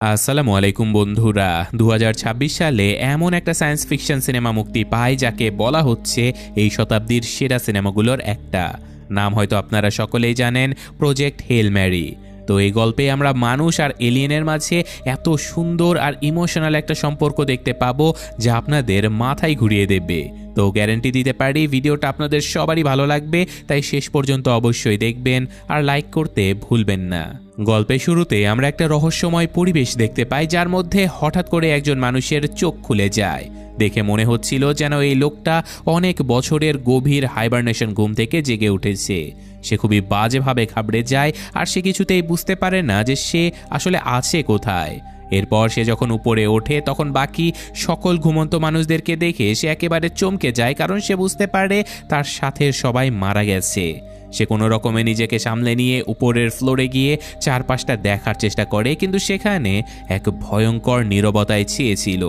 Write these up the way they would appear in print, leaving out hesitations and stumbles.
আসসালামু আলাইকুম বন্ধুরা। ২০২৬ সালে এমন একটা সায়েন্স ফিকশন সিনেমা মুক্তি পায় যাকে বলা হচ্ছে এই শতাব্দীর সেরা সিনেমাগুলোর একটা। নাম হয়তো আপনারা সকলেই জানেন, প্রজেক্ট হেল ম্যারি। তো এই গল্পে আমরা মানুষ আর এলিয়েনের মাঝে এত সুন্দর আর ইমোশনাল একটা সম্পর্ক দেখতে পাবো যা আপনাদের মাথায় ঘুরিয়ে দেবে। তো গ্যারান্টি দিতে পারি ভিডিওটা আপনাদের সবারই ভালো লাগবে, তাই শেষ পর্যন্ত অবশ্যই দেখবেন আর লাইক করতে ভুলবেন না। গল্পের শুরুতে আমরা একটা রহস্যময় পরিবেশ দেখতে পাই যার মধ্যে হঠাৎ করে একজন মানুষের চোখ খুলে যায়। দেখে মনে হচ্ছিল যেন এই লোকটা অনেক বছরের গভীর হাইবারনেশন ঘুম থেকে জেগে উঠেছে। সে খুবই বাজেভাবে ঘাবড়ে যায় আর সে কিছুতেই বুঝতে পারে না যে সে আসলে আছে কোথায়। এরপর সে যখন উপরে ওঠে তখন বাকি সকল ঘুমন্ত মানুষদেরকে দেখে সে একেবারে চমকে যায়, কারণ সে বুঝতে পারে তার সাথে সবাই মারা গেছে। সে কোনো রকমে নিজেকে সামলে নিয়ে উপরের ফ্লোরে গিয়ে চারপাশটা দেখার চেষ্টা করে, কিন্তু সেখানে এক ভয়ঙ্কর নীরবতায় ছেয়েছিল।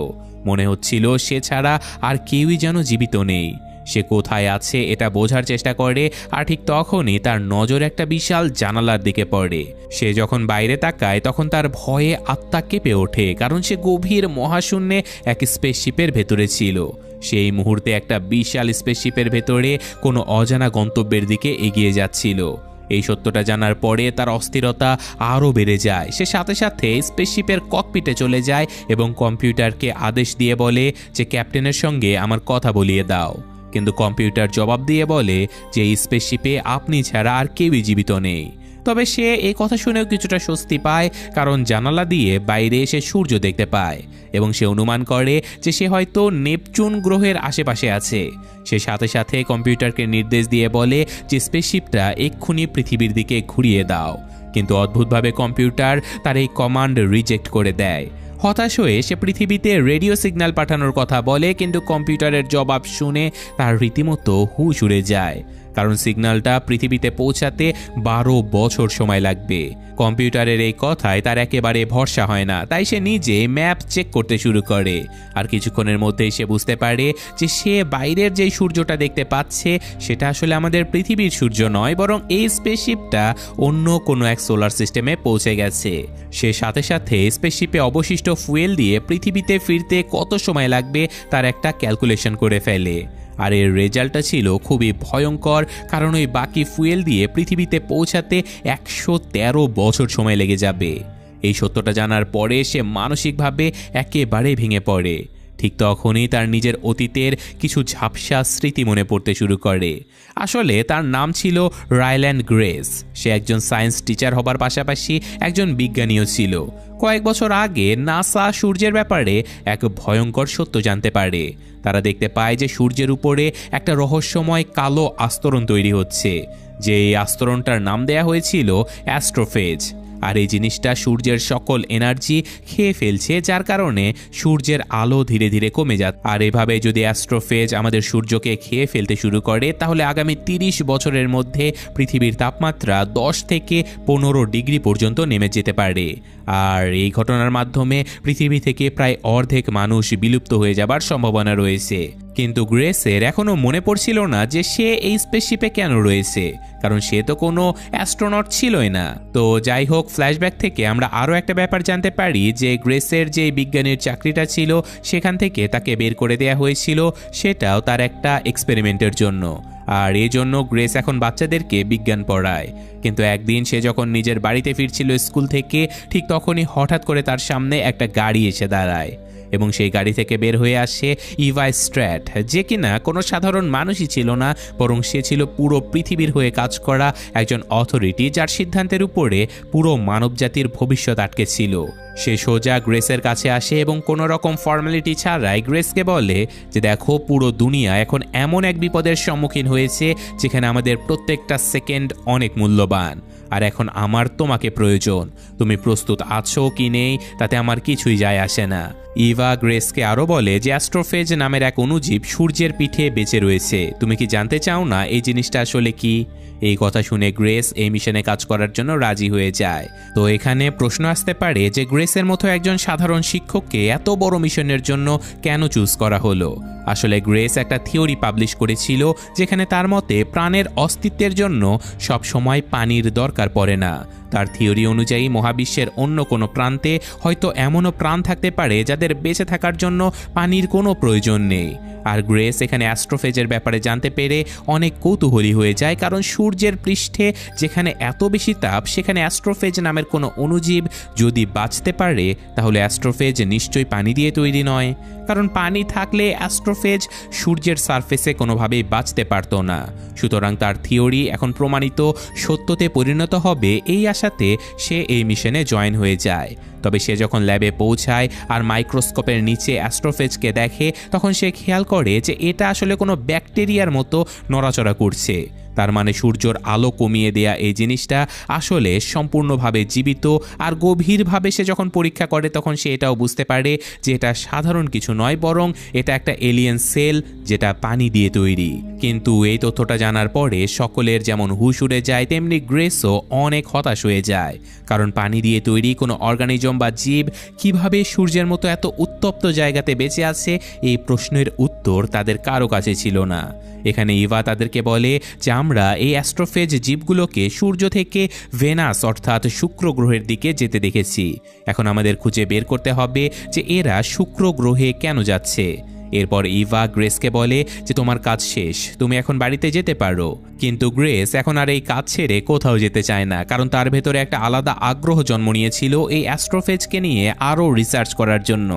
মনে হচ্ছিল সে ছাড়া আর কেউই যেন জীবিত নেই। সে কোথায় আছে এটা বোঝার চেষ্টা করে, আর ঠিক তখনই তার নজর একটা বিশাল জানালার দিকে পড়ে। সে যখন বাইরে তাকায় তখন তার ভয়ে আত্মা কেঁপে ওঠে, কারণ সে গভীর মহাশূন্যে এক স্পেসশিপের ভেতরে ছিল। সেই মুহূর্তে একটা বিশাল স্পেসশিপের ভেতরে কোনো অজানা গন্তব্যের দিকে এগিয়ে যাচ্ছিল। এই সত্যটা জানার পরে তার অস্থিরতা আরও বেড়ে যায়। সে সাথে সাথে স্পেসশিপের ককপিটে চলে যায় এবং কম্পিউটারকে আদেশ দিয়ে বলে যে ক্যাপ্টেনের সঙ্গে আমার কথা বলিয়ে দাও। কিন্তু কম্পিউটার জবাব দিয়ে বলে যে এই স্পেসশিপে আপনি ছাড়া আর কেউই জীবিত নেই। তবে সে এই কথা শুনেও কিছুটা স্বস্তি পায়, কারণ জানালা দিয়ে বাইরে এসে সূর্য দেখতে পায় এবং সে অনুমান করে যে সে হয়তো নেপচুন গ্রহের আশেপাশে আছে। সে সাথে সাথে কম্পিউটারকে নির্দেশ দিয়ে বলে যে স্পেসশিপটা এক্ষুনি পৃথিবীর দিকে ঘুরিয়ে দাও, কিন্তু অদ্ভুতভাবে কম্পিউটার তার এই কমান্ড রিজেক্ট করে দেয়। হতাশ হয়ে সে পৃথিবীতে রেডিও সিগন্যাল পাঠানোর কথা বলে, কিন্তু কম্পিউটারের জবাব শুনে তার রীতিমতো হুঁশ উড়ে যায়, কারণ সিগন্যালটা পৃথিবীতে পৌঁছাতে ১২ বছর সময় লাগবে। কম্পিউটারের এই কথায় তার একেবারে ভরসা হয় না, তাই সে নিজে ম্যাপ চেক করতে শুরু করে। আর কিছুক্ষণের মধ্যেই সে বুঝতে পারে যে সে বাইরের যেই সূর্যটা দেখতে পাচ্ছে সেটা আসলে আমাদের পৃথিবীর সূর্য নয়, বরং এই স্পেসশিপটা অন্য কোনো এক সোলার সিস্টেমে পৌঁছে গেছে। সে সাথে সাথে স্পেসশিপে অবশিষ্ট ফুয়েল দিয়ে পৃথিবীতে ফিরতে কত সময় লাগবে তার একটা ক্যালকুলেশন করে ফেলে। আর এর রেজাল্টটা ছিল খুবই ভয়ঙ্কর, কারণ ওই বাকি ফুয়েল দিয়ে পৃথিবীতে পৌঁছাতে ১১৩ বছর সময় লেগে যাবে। এই সত্যটা জানার পরে সে মানসিকভাবে একেবারে ভেঙে পড়ে। ঠিক তখনই তার নিজের অতীতের কিছু ঝাপসা স্মৃতি মনে পড়তে শুরু করে। আসলে তার নাম ছিল রায়ল্যান্ড গ্রেস। সে একজন সায়েন্স টিচার হবার পাশাপাশি একজন বিজ্ঞানীও ছিল। কয়েক বছর আগে নাসা সূর্যের ব্যাপারে এক ভয়ঙ্কর সত্য জানতে পারে। তারা দেখতে পায় যে সূর্যের উপরে একটা রহস্যময় কালো আস্তরণ তৈরি হচ্ছে, যে এই আস্তরণটার নাম দেয়া হয়েছিল অ্যাস্ট্রোফেজ। আর এই জিনিসটা সূর্যের সকল এনার্জি খেয়ে ফেলছে, যার কারণে সূর্যের আলো ধীরে ধীরে কমে যাচ্ছে। আর এভাবে যদি অ্যাস্ট্রোফেজ আমাদের সূর্যকে খেয়ে ফেলতে শুরু করে তাহলে আগামী ৩০ বছরের মধ্যে পৃথিবীর তাপমাত্রা ১০ থেকে ১৫ ডিগ্রি পর্যন্ত নেমে যেতে পারে। আর এই ঘটনার মাধ্যমে পৃথিবী থেকে প্রায় অর্ধেক মানুষ বিলুপ্ত হয়ে যাবার সম্ভাবনা রয়েছে। কিন্তু গ্রেসের এখনও মনে পড়ছিল না যে সে এই স্পেসশিপে কেন রয়েছে, কারণ সে তো কোনো অ্যাস্ট্রোনট ছিলই না। তো যাই হোক, ফ্ল্যাশব্যাক থেকে আমরা আরও একটা ব্যাপার জানতে পারি যে গ্রেসের যে বিজ্ঞানীর চাকরিটা ছিল সেখান থেকে তাকে বের করে দেওয়া হয়েছিল, সেটাও তার একটা এক্সপেরিমেন্টের জন্য। আর এই জন্য গ্রেস এখন বাচ্চাদেরকে বিজ্ঞান পড়ায়। কিন্তু একদিন সে যখন নিজের বাড়িতে ফিরছিল স্কুল থেকে, ঠিক তখনই হঠাৎ করে তার সামনে একটা গাড়ি এসে দাঁড়ায় এবং সেই গাড়ি থেকে বের হয়ে আসে ইভা স্ট্র্যাট, যে কিনা কোনো সাধারণ মানুষই ছিল না, বরং সে ছিল পুরো পৃথিবীর হয়ে কাজ করা একজন অথরিটি, যার সিদ্ধান্তের উপরে পুরো মানবজাতির ভবিষ্যৎ আটকে ছিল। সে সোজা গ্রেসের কাছে আসে এবং কোনো রকম ফর্মালিটি ছাড়াই গ্রেসকে বলে যে দেখো, পুরো দুনিয়া এখন এমন এক বিপদের সম্মুখীন হয়েছে যেখানে আমাদের প্রত্যেকটা সেকেন্ড অনেক মূল্যবান, আর এখন আমার তোমাকে প্রয়োজন। তুমি প্রস্তুত আছো কি নেই তাতে আমার কিছুই যায় আসে না। ইভা গ্রেসকে আরও বলে যে অ্যাস্ট্রোফেজ নামের এক অণুজীব সূর্যের পিঠে বেঁচে রয়েছে। তুমি কি জানতে চাও না এই জিনিসটা আসলে কি? এই কথা শুনে গ্রেস এই মিশনে কাজ করার জন্য রাজি হয়ে যায়। তো এখানে প্রশ্ন আসতে পারে যে গ্রেসের মতো একজন সাধারণ শিক্ষককে এত বড় মিশনের জন্য কেন চুজ করা হলো? আসলে গ্রেস একটা থিওরি পাবলিশ করেছিল যেখানে তার মতে প্রাণের অস্তিত্বের জন্য সব সময় পানির দরকার পড়ে না। তার থিওরি অনুযায়ী মহাবিশ্বের অন্য কোনো প্রান্তে হয়তো এমনও প্রাণ থাকতে পারে যাদের বেঁচে থাকার জন্য পানির কোনো প্রয়োজন নেই। আর গ্রেস এখানে অ্যাস্ট্রোফেজের ব্যাপারে জানতে পেরে অনেক কৌতূহলী হয়ে যায়, কারণ সূর্যের পৃষ্ঠে যেখানে এত বেশি তাপ সেখানে অ্যাস্ট্রোফেজ নামের কোনো অণুজীব যদি বাঁচতে পারে তাহলে অ্যাস্ট্রোফেজ নিশ্চয়ই পানি দিয়ে তৈরি নয়, কারণ পানি থাকলে অ্যাস্ট্রোফেজ সূর্যের সারফেসে কোনোভাবেই বাঁচতে পারত না। সুতরাং তার থিওরি এখন প্রমাণিত সত্যতে পরিণত হবে এই আশাতে সে এই মিশনে জয়েন হয়ে যায়। তবে সে যখন ল্যাবে পৌঁছায় আর মাইক্রোস্কোপের নিচে অ্যাস্ট্রোফেজকে দেখে তখন সে খেয়াল করে যে এটা আসলে কোনো ব্যাকটেরিয়ার মতো নড়াচড়া করছে। তার মানে সূর্যর আলো কমিয়ে দেয়া এই জিনিসটা আসলে সম্পূর্ণভাবে জীবিত। আর গভীরভাবে সে যখন পরীক্ষা করে তখন সে এটাও বুঝতে পারে যে এটা সাধারণ কিছু নয়, বরং এটা একটা এলিয়েন সেল যেটা পানি দিয়ে তৈরি। কিন্তু এই তথ্যটা জানার পরে সকলের যেমন হুঁশ উড়ে যায় তেমনি গ্রেসও অনেক হতাশ হয়ে যায়, কারণ পানি দিয়ে তৈরি কোনো অর্গানিজম বা জীব কিভাবে সূর্যের মতো এত উত্তপ্ত জায়গাতে বেঁচে আছে এই প্রশ্নের উত্তর তাদের কারো কাছে ছিল না। এখানে ইভা তাদেরকে বলে যে আমরা এই অ্যাস্ট্রোফেজ জীবগুলোকে সূর্য থেকে ভেনাস অর্থাৎ শুক্র গ্রহের দিকে যেতে দেখেছি। এখন আমাদের খুঁজে বের করতে হবে যে এরা শুক্র গ্রহে কেন যাচ্ছে। এরপর ইভা গ্রেসকে বলে যে তোমার কাজ শেষ, তুমি এখন বাড়িতে যেতে পারো। কিন্তু গ্রেস এখন আর এই কাজ ছেড়ে কোথাও যেতে চায় না, কারণ তার ভেতরে একটা আলাদা আগ্রহ জন্ম নিয়েছিল এই অ্যাস্ট্রোফেজকে নিয়ে আরও রিসার্চ করার জন্য।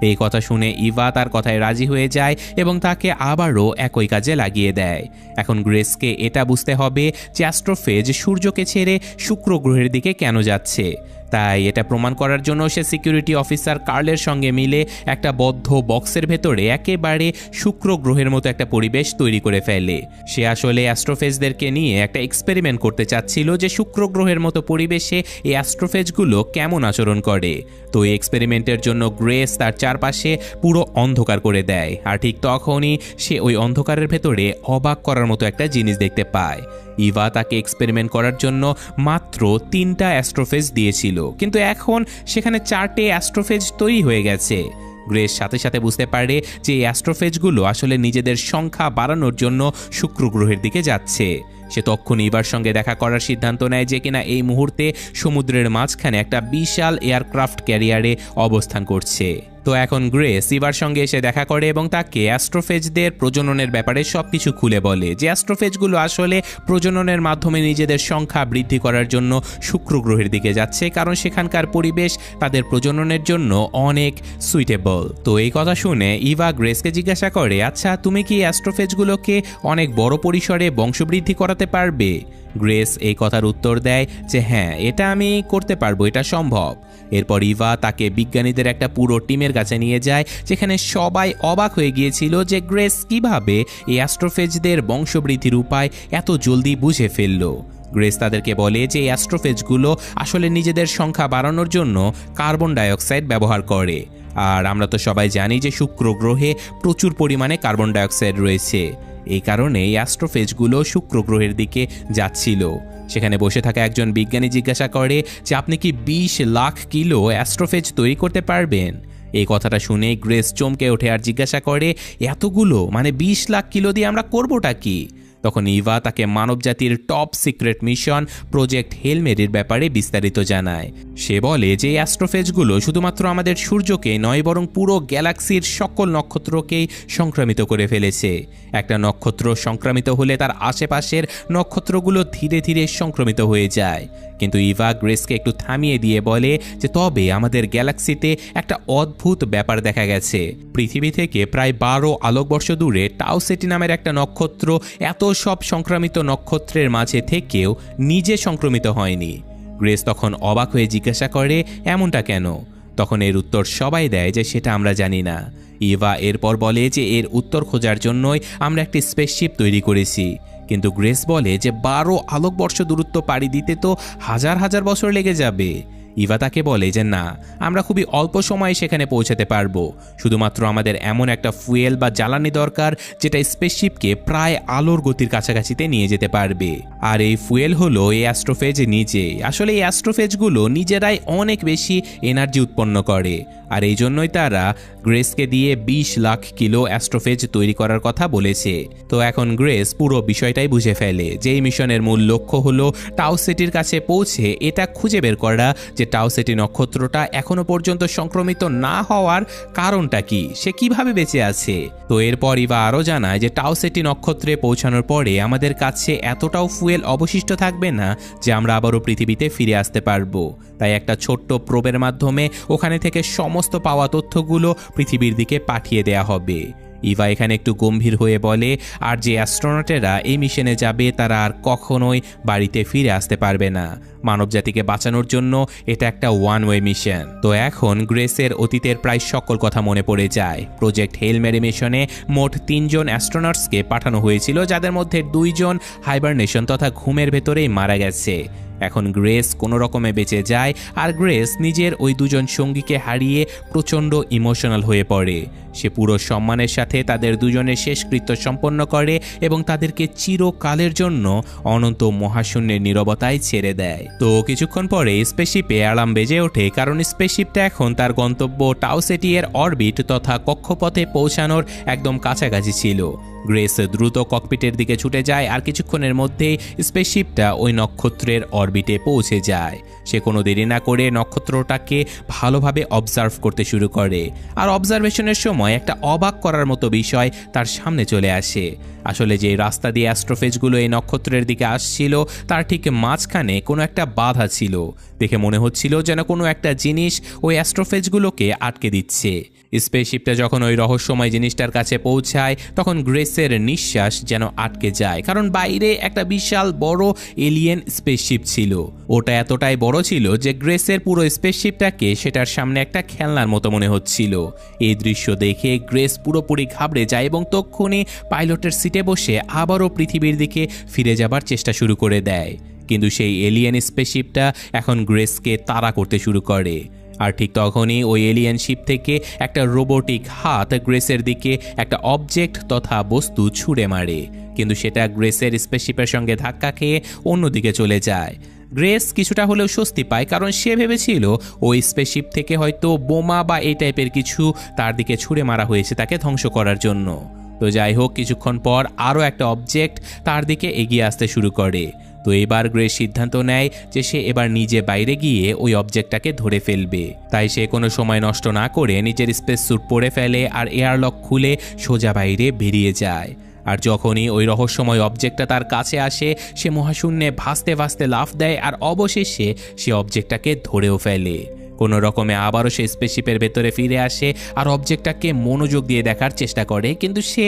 এই কথা শুনে ইভা তার কথায় রাজি হয়ে যায় এবং তাকে আবারও একই কাজে লাগিয়ে দেয়। এখন গ্রেসকে এটা বুঝতে হবে যে অ্যাস্ট্রোফেজ সূর্যকে ছেড়ে শুক্র গ্রহের দিকে কেন যাচ্ছে। তাই এটা প্রমাণ করার জন্য সে সিকিউরিটি অফিসার কার্লের সঙ্গে মিলে একটা বদ্ধ বক্সের ভেতরে একেবারে শুক্র গ্রহের মতো একটা পরিবেশ তৈরি করে ফেলে। সে আসলে অ্যাস্ট্রোফেজদেরকে নিয়ে একটা এক্সপেরিমেন্ট করতে চাচ্ছিল যে শুক্র গ্রহের মতো পরিবেশে এই অ্যাস্ট্রোফেজগুলো কেমন আচরণ করে। তো এই এক্সপেরিমেন্টের জন্য গ্রেস তার চারপাশে পুরো অন্ধকার করে দেয়, আর ঠিক তখনই সে ওই অন্ধকারের ভেতরে অবাক করার মতো একটা জিনিস দেখতে পায়। ইভা তাকে এক্সপেরিমেন্ট করার জন্য মাত্র 3টা অ্যাস্ট্রোফেজ দিয়েছিল, কিন্তু এখন সেখানে 4টে অ্যাস্ট্রোফেজ তৈরি হয়ে গেছে। গ্রেস সাথে সাথে বুঝতে পারে যে এই অ্যাস্ট্রোফেজগুলো আসলে নিজেদের সংখ্যা বাড়ানোর জন্য শুক্র গ্রহের দিকে যাচ্ছে। সে তখন ইভার সঙ্গে দেখা করার সিদ্ধান্ত নেয় যে কিনা এই মুহূর্তে সমুদ্রের মাঝখানে একটা বিশাল এয়ারক্রাফট ক্যারিয়ারে অবস্থান করছে। তো এখন গ্রেস ইভার সঙ্গে এসে দেখা করে এবং তাকে অ্যাস্ট্রোফেজদের প্রজননের ব্যাপারে সবকিছু খুলে বলে যে অ্যাস্ট্রোফেজগুলো আসলে প্রজননের মাধ্যমে নিজেদের সংখ্যা বৃদ্ধি করার জন্য শুক্র গ্রহের দিকে যাচ্ছে, কারণ সেখানকার পরিবেশ তাদের প্রজননের জন্য অনেক সুইটেবল। তো এই কথা শুনে ইভা গ্রেসকে জিজ্ঞাসা করে, আচ্ছা তুমি কি অ্যাস্ট্রোফেজগুলোকে অনেক বড় পরিসরে বংশবৃদ্ধি করাতে পারবে? গ্রেস এই কথার উত্তর দেয় যে হ্যাঁ, এটা আমি করতে পারবো, এটা সম্ভব। এরপর ইভা তাকে বিজ্ঞানীদের একটা পুরো টিমের কাছে নিয়ে যায়, যেখানে সবাই অবাক হয়ে গিয়েছিল যে গ্রেস কিভাবে এই অ্যাস্ট্রোফেজদের বংশবৃদ্ধির উপায় এত জলদি বুঝে ফেলল। গ্রেস তাদেরকে বলে যে এই অ্যাস্ট্রোফেজগুলো আসলে নিজেদের সংখ্যা বাড়ানোর জন্য কার্বন ডাইঅক্সাইড ব্যবহার করে। আর আমরা তো সবাই জানি যে শুক্র গ্রহে প্রচুর পরিমাণে কার্বন ডাইঅক্সাইড রয়েছে। এই কারণে এই অ্যাস্ট্রোফেজগুলো শুক্র গ্রহের দিকে যাচ্ছিল। সেখানে বসে থাকা একজন বিজ্ঞানী জিজ্ঞাসা করে যে আপনি কি 20 লাখ কিলো অ্যাস্ট্রোফেজ তৈরি করতে পারবেন? এই কথাটা শুনে গ্রেস চমকে ওঠে আর জিজ্ঞাসা করে, এতগুলো মানে 20 লাখ কিলো দিয়ে আমরা করবোটা কি? তখন ইভা তাকে মানবজাতির টপ সিক্রেট মিশন প্রজেক্ট হেল মেরির ব্যাপারে বিস্তারিত জানায়। সে বলে যে অ্যাস্ট্রোফেজগুলো শুধুমাত্র আমাদের সূর্যকে নয় বরং পুরো গ্যালাক্সির সকল নক্ষত্রকেই সংক্রামিত করে ফেলেছে। একটা নক্ষত্র সংক্রামিত হলে তার আশেপাশের নক্ষত্রগুলো ধীরে ধীরে সংক্রমিত হয়ে যায়। কিন্তু ইভা গ্রেসকে একটু থামিয়ে দিয়ে বলে যে তবে আমাদের গ্যালাক্সিতে একটা অদ্ভুত ব্যাপার দেখা গেছে। পৃথিবী থেকে প্রায় 12 আলোকবর্ষ দূরে টাউ সেটি নামের একটা নক্ষত্র এত সব সংক্রামিত নক্ষত্রের মাঝে থেকেও নিজে সংক্রমিত হয়নি। গ্রেস তখন অবাক হয়ে জিজ্ঞাসা করে এমনটা কেন? তখন এর উত্তর সবাই দেয় যে সেটা আমরা জানি না। ইভা এরপর বলে যে এর উত্তর খোঁজার জন্যই আমরা একটি স্পেসশিপ তৈরি করেছি। কিন্তু গ্রেস বলে যে 12 আলোকবর্ষ দূরত্ব পাড়ি দিতে তো হাজার হাজার বছর লেগে যাবে। ইভা তাকে বলে যে না, আমরা খুবই অল্প সময়ে সেখানে পৌঁছাতে পারবো, শুধুমাত্র আমাদের এমন একটা ফুয়েল বা জ্বালানি দরকার যেটা স্পেসশিপকে প্রায় আলোর গতির কাছাকাছিতে নিয়ে যেতে পারবে। আর এই ফুয়েল হলো এই অ্যাস্ট্রোফেজ নিজে। আসলে এই অ্যাস্ট্রোফেজগুলো নিজেরাই অনেক বেশি এনার্জি উৎপন্ন করে, আর এই জন্যই তারা গ্রেসকে দিয়ে 20 লাখ কিলো অ্যাস্ট্রোফেজ তৈরি করার কথা বলেছে। তো এখন গ্রেস পুরো বিষয়টাই বুঝে ফেলে যে এই মিশনের মূল লক্ষ্য হলো টাউ সিটির কাছে পৌঁছে এটা খুঁজে বের করা যে টাউ সিটি নক্ষত্রটা এখনো পর্যন্ত সংক্রমিত না হওয়ার কারণটা কি, সে কিভাবে বেঁচে আছে। তো এরপর ইভা আরও জানায় যে টাউ সিটি নক্ষত্রে পৌঁছানোর পরে আমাদের কাছে এতটাও ফুয়েল অবশিষ্ট থাকবে না যে আমরা আবারও পৃথিবীতে ফিরে আসতে পারবো। তাই একটা ছোট্ট প্রোবের মাধ্যমে ওখানে থেকে সমস্ত পাওয়া তথ্যগুলো পৃথিবীর দিকে পাঠিয়ে দেয়া হবে। ইভা এখানে একটু গম্ভীর হয়ে বলে, আর যে অ্যাস্ট্রোনটেরা এই মিশনে যাবে তারা আর কখনোই বাড়িতে ফিরে আসতে পারবে না। মানবজাতিকে বাঁচানোর জন্য এটা একটা ওয়ান ওয়ে মিশন। তো এখন গ্রেসের অতীতের প্রায় সকল কথা মনে পড়ে যায়। প্রজেক্ট হেল মেরি মিশনে মোট 3 জন অ্যাস্ট্রোনটসকে পাঠানো হয়েছিল, যাদের মধ্যে 2 জন হাইবারনেশন তথা ঘুমের ভেতরেই মারা গেছে। এখন গ্রেস কোনো রকমে বেঁচে যায়, আর গ্রেস নিজের ওই 2 জন সঙ্গীকে হারিয়ে প্রচণ্ড ইমোশনাল হয়ে পড়ে। সে পুরো সম্মানের সাথে তাদের 2 জনের শেষকৃত্য সম্পন্ন করে এবং তাদেরকে চিরকালের জন্য অনন্ত মহাশূন্যের নীরবতায় ছেড়ে দেয়। তো কিছুক্ষণ পরে স্পেসশিপে অ্যালার্ম বেজে ওঠে, কারণ স্পেসশিপটা এখন তার গন্তব্য টাউ সিটি এর অরবিট তথা কক্ষপথে পৌঁছানোর একদম কাছাকাছি ছিল। গ্রেস দ্রুত ককপিটের দিকে ছুটে যায়, আর কিছুক্ষণের মধ্যেই স্পেসশিপটা ওই নক্ষত্রের অরবিটে পৌঁছে যায়। সে কোনো দেরি না করে নক্ষত্রটাকে ভালোভাবে অবজার্ভ করতে শুরু করে, আর অবজারভেশনের সময় একটা অবাক করার মতো বিষয় তার সামনে চলে আসে। আসলে যে রাস্তা দিয়ে অ্যাস্ট্রোফেজগুলো এই নক্ষত্রের দিকে আসছিল তার ঠিক মাঝখানে কোনো একটা বাধা ছিল। দেখে মনে হচ্ছিল যেন কোনো একটা জিনিস ওই অ্যাস্ট্রোফেজগুলোকে আটকে দিচ্ছে। স্পেসশিপটা যখন ওই রহস্যময় জিনিসটার কাছে পৌঁছায় তখন গ্রেসের নিঃশ্বাস যেন আটকে যায়, কারণ বাইরে একটা বিশাল বড় এলিয়েন স্পেসশিপ ছিল। ওটা এতটাই বড় ছিল যে গ্রেসের পুরো স্পেসশিপটাকে সেটার সামনে একটা খেলনার মতো মনে হচ্ছিল। এই দৃশ্য দেখে গ্রেস পুরোপুরি ঘাবড়ে যায় এবং তক্ষুনি পাইলটের সিটে বসে আবারও পৃথিবীর দিকে ফিরে যাবার চেষ্টা শুরু করে দেয়। কিন্তু সেই এলিয়েন স্পেসশিপটা এখন গ্রেসকে তাড়া করতে শুরু করে, আর ঠিক তখনই ওই এলিয়েন শিপ থেকে একটা রোবোটিক হাত গ্রেসের দিকে একটা অবজেক্ট তথা বস্তু ছুঁড়ে মারে, কিন্তু সেটা গ্রেসের স্পেসশিপের সঙ্গে ধাক্কা খেয়ে অন্যদিকে চলে যায়। গ্রেস কিছুটা হলেও স্বস্তি পায়, কারণ সে ভেবেছিল ওই স্পেসশিপ থেকে হয়তো বোমা বা এই টাইপের কিছু তার দিকে ছুঁড়ে মারা হয়েছে তাকে ধ্বংস করার জন্য। তো যাই হোক, কিছুক্ষণ পর আরও একটা অবজেক্ট তার দিকে এগিয়ে আসতে শুরু করে। তো এবার গ্রেস সিদ্ধান্ত নেয় যে সে এবার নিজে বাইরে গিয়ে ওই অবজেক্টটাকে ধরে ফেলবে। তাই সে কোনো সময় নষ্ট না করে নিজের স্পেস স্যুট পরে ফেলে আর এয়ারলক খুলে সোজা বাইরে বেরিয়ে যায়। আর যখনই ওই রহস্যময় অবজেক্টটা তার কাছে আসে সে মহাশূন্যে ভাসতে ভাসতে লাফ দেয়, আর অবশেষে সে অবজেক্টটাকে ধরেও ফেলে। কোনো রকমে আবারও সে স্পেসশিপের ভেতরে ফিরে আসে আর অবজেক্টটাকে মনোযোগ দিয়ে দেখার চেষ্টা করে, কিন্তু সে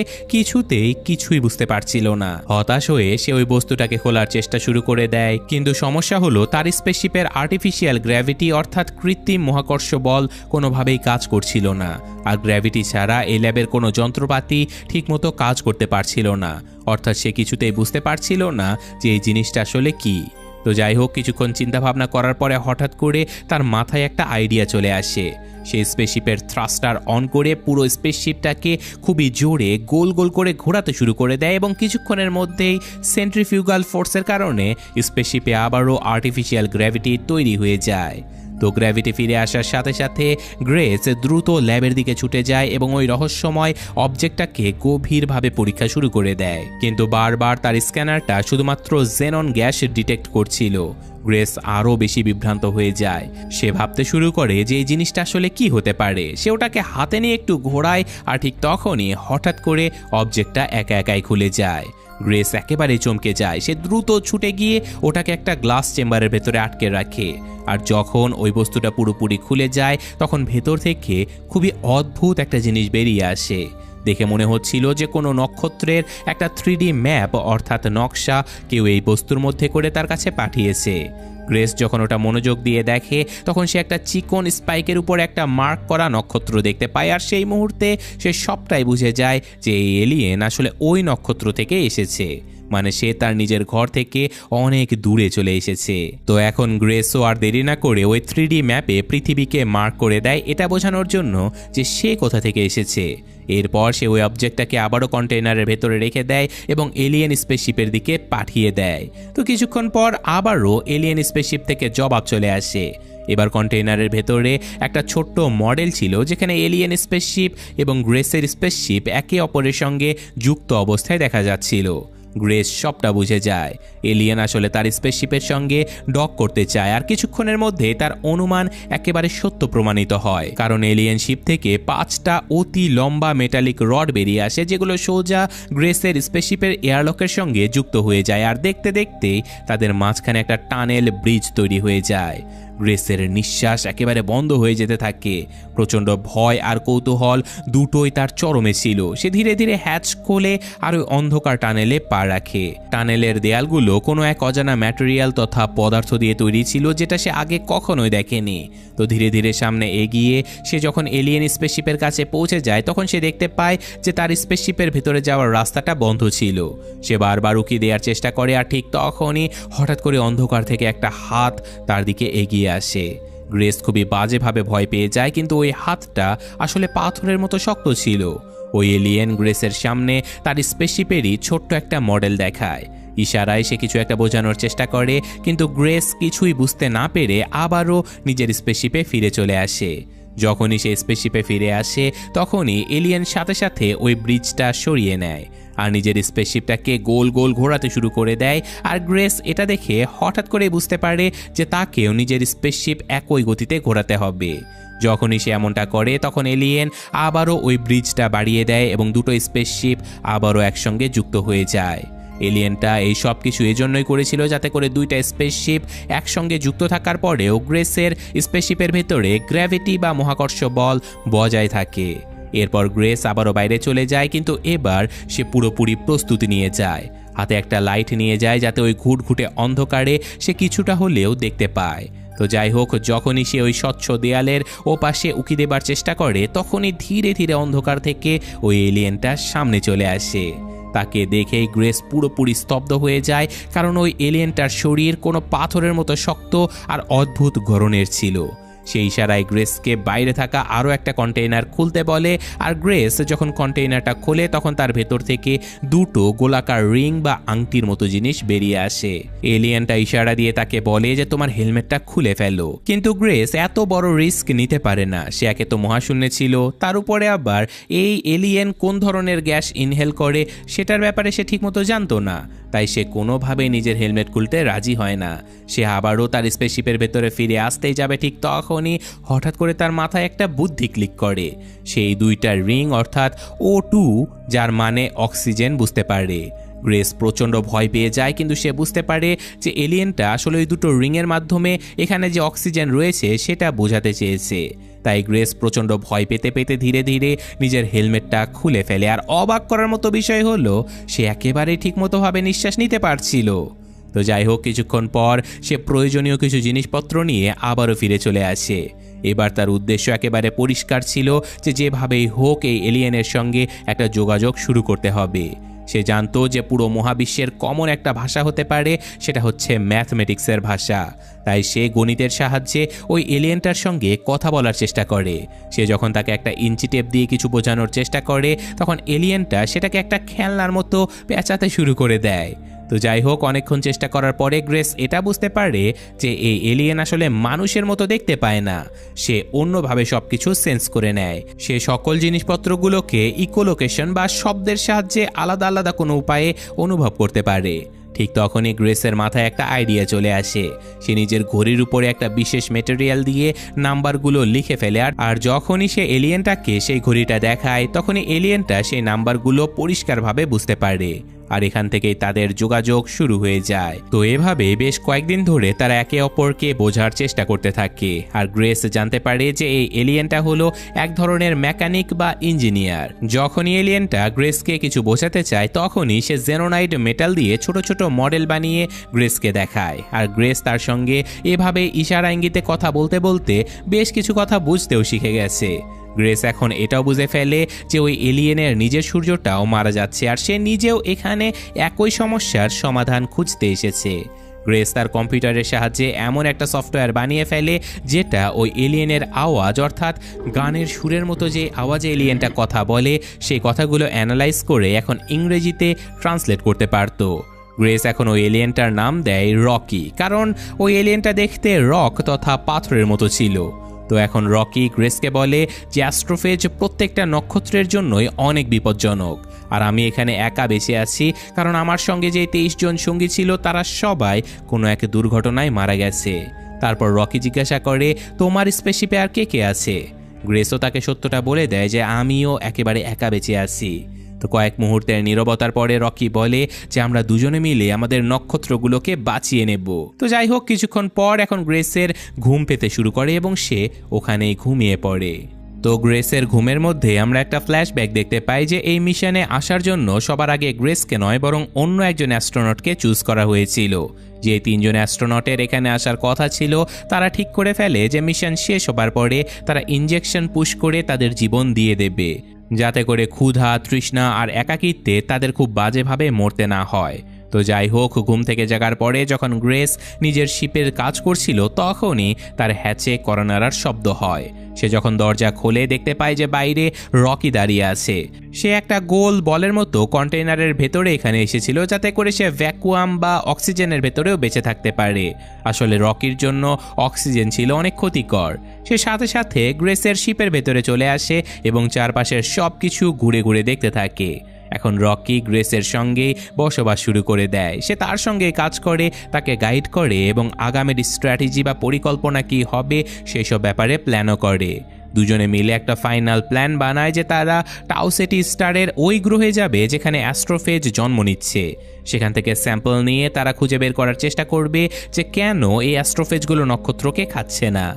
কিছুই বুঝতে পারছিল না। হতাশ হয়ে সে ওই বস্তুটাকে খোলার চেষ্টা শুরু করে দেয়, কিন্তু সমস্যা হলো তার স্পেসশিপের আর্টিফিশিয়াল গ্র্যাভিটি অর্থাৎ কৃত্রিম মহাকর্ষ বল কোনোভাবেই কাজ করছিল না, আর গ্র্যাভিটি ছাড়া এই ল্যাবের কোনো যন্ত্রপাতি ঠিকমতো কাজ করতে পারছিল না। অর্থাৎ সে কিছুতেই বুঝতে পারছিল না যে এই জিনিসটা আসলে কি। তো যাই হোক, কিছুক্ষণ চিন্তা ভাবনা করার পরে হঠাৎ করে তার মাথায় একটা আইডিয়া চলে আসে। সে স্পেসশিপের থ্রাস্টার অন করে পুরো স্পেসশিপটাকে খুবই জোরে গোল গোল করে ঘোরাতে শুরু করে দেয়, এবং কিছুক্ষণের মধ্যেই সেন্ট্রিফিউগাল ফোর্সের কারণে স্পেসশিপে আবারও আর্টিফিশিয়াল গ্র্যাভিটি তৈরি হয়ে যায়। তো গ্র্যাভিটি ফিরে আসার সাথে সাথে গ্রেস দ্রুত ল্যাবের দিকে ছুটে যায় এবং ওই রহস্যময় অবজেক্টটাকে গভীরভাবে পরীক্ষা শুরু করে দেয়, কিন্তু বারবার তার স্ক্যানারটা শুধুমাত্র জেনন গ্যাস ডিটেক্ট করছিল। গ্রেস আরও বেশি বিভ্রান্ত হয়ে যায়। সে ভাবতে শুরু করে যে এই জিনিসটা আসলে কি হতে পারে। সে ওটাকে হাতে নিয়ে একটু ঘোরায়, আর ঠিক তখনই হঠাৎ করে অবজেক্টটা একা একাই খুলে যায়। গ্রেস একেবারে চমকে যায়। সে দ্রুত ছুটে গিয়ে ওটাকে একটা গ্লাস চেম্বারের ভেতরে আটকে রাখে, আর যখন ওই বস্তুটা পুরোপুরি খুলে যায় তখন ভেতর থেকে খুবই অদ্ভুত একটা জিনিস বেরিয়ে আসে। দেখে মনে হচ্ছিল যে কোনো নক্ষত্রের একটা 3D ম্যাপ অর্থাৎ নকশা কেউ এই বস্তুর মধ্যে করে তার কাছে পাঠিয়েছে। গ্রেস যখন ওটা মনোযোগ দিয়ে দেখে তখন সে একটা চিকন স্পাইকের উপর একটা মার্ক করা নক্ষত্র দেখতে পায়, আর সেই মুহূর্তে সে সবটাই বুঝে যায় যে এই এলিয়েন আসলে ওই নক্ষত্র থেকে এসেছে। মানে সে তার নিজের ঘর থেকে অনেক দূরে চলে এসেছে। তো এখন গ্রেসও আর দেরি না করে ওই 3D ম্যাপে পৃথিবীকে মার্ক করে দেয়, এটা বোঝানোর জন্য যে সে কোথা থেকে এসেছে। এরপর সে ওই অবজেক্টটাকে আবারও কন্টেইনারের ভেতরে রেখে দেয় এবং এলিয়েন স্পেসশিপের দিকে পাঠিয়ে দেয়। তো কিছুক্ষণ পর আবারও এলিয়েন স্পেসশিপ থেকে জবাব চলে আসে। এবার কন্টেইনারের ভেতরে একটা ছোট্ট মডেল ছিল যেখানে এলিয়েন স্পেসশিপ এবং গ্রেসের স্পেসশিপ একে অপরের সঙ্গে যুক্ত অবস্থায় দেখা যাচ্ছিল। গ্রেস সবটা বুঝে যায়, এলিয়েন আসলে তার স্পেসশিপের সঙ্গে ডক করতে চায়। আর কিছুক্ষণের মধ্যে তার অনুমান একেবারে সত্য প্রমাণিত হয়, কারণ এলিয়েন শিপ থেকে 5টা অতি লম্বা মেটালিক রড বেরিয়ে আসে, যেগুলো সোজা গ্রেসের স্পেসশিপের এয়ারলকের সঙ্গে যুক্ত হয়ে যায়। আর দেখতে দেখতেই তাদের মাঝখানে একটা টানেল ব্রিজ তৈরি হয়ে যায়। গ্রেসের নিঃশ্বাস একেবারে বন্ধ হয়ে যেতে থাকে। প্রচণ্ড ভয় আর কৌতূহল দুটোই তার চরমে ছিল। সে ধীরে ধীরে হ্যাচ খোলে আর ওই অন্ধকার টানেলে পা রাখে। টানেলের দেয়ালগুলো কোনো এক অজানা ম্যাটেরিয়াল তথা পদার্থ দিয়ে তৈরি ছিল, যেটা সে আগে কখনোই দেখেনি। তো ধীরে ধীরে সামনে এগিয়ে সে যখন এলিয়েন স্পেসশিপের কাছে পৌঁছে যায়, তখন সে দেখতে পায় যে তার স্পেসশিপের ভেতরে যাওয়ার রাস্তাটা বন্ধ ছিল। সে বারবার উকি দেওয়ার চেষ্টা করে, আর ঠিক তখনই হঠাৎ করে অন্ধকার থেকে একটা হাত তার দিকে এগিয়ে আসে। গ্রেস খুবই বাজেভাবে ভয় পেয়ে যায়, কিন্তু ওই হাতটা আসলে পাথরের মতো শক্ত ছিল। ওই এলিয়েন গ্রেসের সামনে তার স্পেসশিপেরই ছোট্ট একটা মডেল দেখায়। ইশারায় সে কিছু একটা বোঝানোর চেষ্টা করে, কিন্তু গ্রেস কিছুই বুঝতে না পেরে আবারও নিজের স্পেসশিপে ফিরে চলে আসে। যখনই সে স্পেসশিপে ফিরে আসে, তখনই এলিয়েন সাথে সাথে ওই ব্রিজটা সরিয়ে নেয় আর নিজের স্পেসশিপটাকে গোল গোল ঘোরাতে শুরু করে দেয়। আর গ্রেস এটা দেখে হঠাৎ করে বুঝতে পারে যে তাকেও নিজের স্পেসশিপ একই গতিতে ঘোরাতে হবে। যখনই সে এমনটা করে, তখন এলিয়েন আবারও ওই ব্রিজটা বাড়িয়ে দেয় এবং দুটো স্পেসশিপ আবারও একসঙ্গে যুক্ত হয়ে যায়। এলিয়েনটা এই সব কিছু এজন্যই করেছিল যাতে করে দুইটা স্পেসশিপ একসঙ্গে যুক্ত থাকার পরেও গ্রেসের স্পেসশিপের ভেতরে গ্র্যাভিটি বা মহাকর্ষ বল বজায় থাকে। এরপর গ্রেস আবারও বাইরে চলে যায়, কিন্তু এবার সে পুরোপুরি প্রস্তুতি নিয়ে যায়। হাতে একটা লাইট নিয়ে যায় যাতে ওই ঘুটঘুটে অন্ধকারে সে কিছুটা হলেও দেখতে পায়। তো যাই হোক, যখনই সে ওই স্বচ্ছ দেয়ালের ও পাশে উকি দেবার চেষ্টা করে, তখনই ধীরে ধীরে অন্ধকার থেকে ওই এলিয়েনটা সামনে চলে আসে। তাকে দেখেই গ্রেস পুরোপুরি স্তব্ধ হয়ে যায়, কারণ ওই এলিয়েনটার শরীর কোনো পাথরের মতো শক্ত আর অদ্ভুত গড়নের ছিল। সেই ইশারায় গ্রেসকে বাইরে থাকা আরও একটা কন্টেইনার খুলতে বলে। আর গ্রেস যখন কন্টেইনারটা খোলে, তখন তার ভেতর থেকে দুটো গোলাকার রিং বা আংটির মতো জিনিস বেরিয়ে আসে। এলিয়েনটা ইশারা দিয়ে তাকে বলে যে তোমার হেলমেটটা খুলে ফেলো, কিন্তু গ্রেস এত বড় রিস্ক নিতে পারে না। সে একে তো মহাশূন্যে ছিল, তার উপরে আবার এই এলিয়েন কোন ধরনের গ্যাস ইনহেল করে সেটার ব্যাপারে সে ঠিকমতো জানতো না। তাই সে কোনোভাবেই নিজের হেলমেট খুলতে রাজি হয় না। সে আবারও তার স্পেসশিপের ভেতরে ফিরে আসতেই যাবে, ঠিক তখনই হঠাৎ করে তার মাথায় একটা বুদ্ধি ক্লিক করে। সেই দুইটা রিং অর্থাৎ O2, যার মানে অক্সিজেন, বুঝতে পারে। গ্রেস প্রচণ্ড ভয় পেয়ে যায়, কিন্তু সে বুঝতে পারে যে এলিয়েনটা আসলে ওই দুটো রিংয়ের মাধ্যমে এখানে যে অক্সিজেন রয়েছে সেটা বোঝাতে চেয়েছে। তাই গ্রেস প্রচণ্ড ভয় পেতে পেতে ধীরে ধীরে নিজের হেলমেটটা খুলে ফেলে। আর অবাক করার মতো বিষয় হলো, সে একেবারেই ঠিকমতোভাবে নিঃশ্বাস নিতে পারছিল। তো যাই হোক, কিছুক্ষণ পর সে প্রয়োজনীয় কিছু জিনিসপত্র নিয়ে আবারও ফিরে চলে আসে। এবার তার উদ্দেশ্য একেবারে পরিষ্কার ছিল যে যেভাবেই হোক এই এলিয়েনের সঙ্গে একটা যোগাযোগ শুরু করতে হবে। সে জানতো যে পুরো মহাবিশ্বের কমন একটা ভাষা হতে পারে, সেটা হচ্ছে ম্যাথমেটিক্সের ভাষা। তাই সে গণিতের সাহায্যে ওই এলিয়েনটার সঙ্গে কথা বলার চেষ্টা করে। সে যখন তাকে একটা ইঞ্চি টেপ দিয়ে কিছু বোঝানোর চেষ্টা করে, তখন এলিয়েনটা সেটাকে একটা খেলনার মতো পেঁচাতে শুরু করে দেয়। তো যাই হোক, অনেকক্ষণ চেষ্টা করার পরে গ্রেস এটা বুঝতে পারে যে এই এলিয়েন আসলে মানুষের মতো দেখতে পায় না, সে অন্যভাবে সবকিছু সেন্স করে নেয়। সে সকল জিনিসপত্রগুলোকে ইকোলোকেশন বা শব্দের সাহায্যে আলাদা আলাদা কোনো উপায়ে অনুভব করতে পারে। ঠিক তখনই গ্রেসের মাথায় একটা আইডিয়া চলে আসে। সে নিজের ঘড়ির উপরে একটা বিশেষ মেটেরিয়াল দিয়ে নাম্বারগুলো লিখে ফেলে। আর যখনই সে এলিয়েনটাকে সেই ঘড়িটা দেখায়, তখনই এলিয়েনটা সেই নাম্বারগুলো পরিষ্কারভাবে বুঝতে পারে। আর এখান থেকেই তাদের যোগাযোগ শুরু হয়ে যায়। তো এভাবে বেশ কয়েকদিন ধরে তারা একে অপরকে বোঝার চেষ্টা করতে থাকে। আর গ্রেস জানতে পারে যে এই এলিয়েনটা হলো এক ধরনের মেকানিক বা ইঞ্জিনিয়ার। যখনই এলিয়েনটা গ্রেসকে কিছু বোঝাতে চায়, তখনই সে জেনোনাইড মেটাল দিয়ে ছোট ছোট মডেল বানিয়ে গ্রেসকে দেখায়। আর গ্রেস তার সঙ্গে এভাবে ইশারা ইঙ্গিতে কথা বলতে বলতে বেশ কিছু কথা বুঝতেও শিখে গেছে। গ্রেস এখন এটাও বুঝে ফেলে যে ওই এলিয়েনের নিজের সূর্যটাও মারা যাচ্ছে আর সে নিজেও এখানে একই সমস্যার সমাধান খুঁজতে এসেছে। গ্রেস তার কম্পিউটারের সাহায্যে এমন একটা সফটওয়্যার বানিয়ে ফেলে যেটা ওই এলিয়েনের আওয়াজ অর্থাৎ গানের সুরের মতো যে আওয়াজে এলিয়েনটা কথা বলে সেই কথাগুলো অ্যানালাইজ করে এখন ইংরেজিতে ট্রান্সলেট করতে পারত। গ্রেস এখন ওই এলিয়েনটার নাম দেয় রকি, কারণ ওই এলিয়েনটা দেখতে রক তথা পাথরের মতো ছিল। তো এখন রকি গ্রেসকে বলে যে অ্যাস্ট্রোফেজ প্রত্যেকটা নক্ষত্রের জন্যই অনেক বিপজ্জনক, আর আমি এখানে একা বেঁচে আছি কারণ আমার সঙ্গে যে 23 জন সঙ্গী ছিল তারা সবাই কোনো এক দুর্ঘটনায় মারা গেছে। তারপর রকি জিজ্ঞাসা করে তোমার স্পেসশিপে আর কে কে আছে? গ্রেসও তাকে সত্যটা বলে দেয় যে আমিও একেবারে একা বেঁচে আছি। তো কয়েক মুহূর্তের নীরবতার পরে রকি বলে যে আমরা দুজনে মিলে আমাদের নক্ষত্রগুলোকে বাঁচিয়ে নেব। তো যাই হোক, কিছুক্ষণ পর এখন গ্রেসের ঘুম পেতে শুরু করে এবং সে ওখানেই ঘুমিয়ে পড়ে। তো গ্রেসের ঘুমের মধ্যে আমরা একটা ফ্ল্যাশব্যাক দেখতে পাই যে এই মিশনে আসার জন্য সবার আগে গ্রেসকে নয় বরং অন্য একজন অ্যাস্ট্রোনটকে চুজ করা হয়েছিল। যে 3 জন অ্যাস্ট্রোনটের এখানে আসার কথা ছিল তারা ঠিক করে ফেলে যে মিশন শেষ হবার পরে তারা ইনজেকশন পুশ করে তাদের জীবন দিয়ে দেবে, যাতে করে ক্ষুধা, তৃষ্ণা আর একাকিত্বে তাদের খুব বাজেভাবে মরতে না হয়। তো যাই হোক, ঘুম থেকে জাগার পরে যখন গ্রেস নিজের শিপের কাজ করছিল তখনই তার হ্যাচে করোনার শব্দ হয়। সে যখন দরজা খোলে দেখতে পায় যে বাইরে রকি দাঁড়িয়ে আছে। সে একটা গোল বলের মতো কন্টেইনারের ভেতরে এখানে এসেছিল যাতে করে সে ভ্যাকুয়াম বা অক্সিজেনের ভেতরেও বেঁচে থাকতে পারে। আসলে রকির জন্য অক্সিজেন ছিল অনেক ক্ষতিকর। সে সাথে সাথে গ্রেসের শিপের ভেতরে চলে আসে এবং চারপাশের সব কিছু ঘুরে ঘুরে দেখতে থাকে। এখন রকি গ্রেসের সঙ্গেই বসবাস শুরু করে দেয়। সে তার সঙ্গে কাজ করে, তাকে গাইড করে এবং আগামীর স্ট্র্যাটেজি বা পরিকল্পনা কী হবে সেসব ব্যাপারে প্ল্যানও করে। দুজনে মিলে একটা ফাইনাল প্ল্যান বানায় যে তারা টাউ সিটি স্টারের ওই গ্রহে যাবে যেখানে অ্যাস্ট্রোফেজ জন্ম নিচ্ছে। সেখান থেকে স্যাম্পল নিয়ে তারা খুঁজে বের করার চেষ্টা করবে যে কেন এই অ্যাস্ট্রোফেজগুলো নক্ষত্রকে খাচ্ছে না।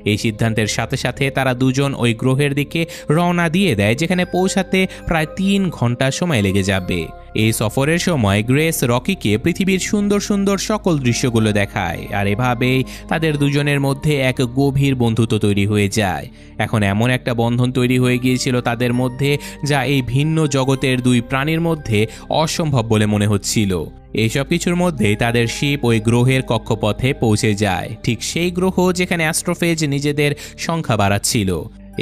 এই সিদ্ধান্তের সাথে সাথে তারা দুজন ওই গ্রহের দিকে রওনা দিয়ে দেয়, যেখানে পৌঁছাতে প্রায় 3 ঘন্টা সময় লেগে যাবে। এই সফরের সময় গ্রেস রকিকে পৃথিবীর সুন্দর সুন্দর সকল দৃশ্যগুলো দেখায়, আর এভাবেই তাদের দুজনের মধ্যে এক গভীর বন্ধুত্ব তৈরি হয়ে যায়। এখন এমন একটা বন্ধন তৈরি হয়ে গিয়েছিল তাদের মধ্যে যা এই ভিন্ন জগতের 2 প্রাণীর মধ্যে অসম্ভব বলে মনে হচ্ছিল। এইসব কিছুর মধ্যেই তাদের শিপ ওই গ্রহের কক্ষপথে পৌঁছে যায়, ঠিক সেই গ্রহ যেখানে অ্যাস্ট্রোফেজ নিজেদের সংখ্যা বাড়াচ্ছিল।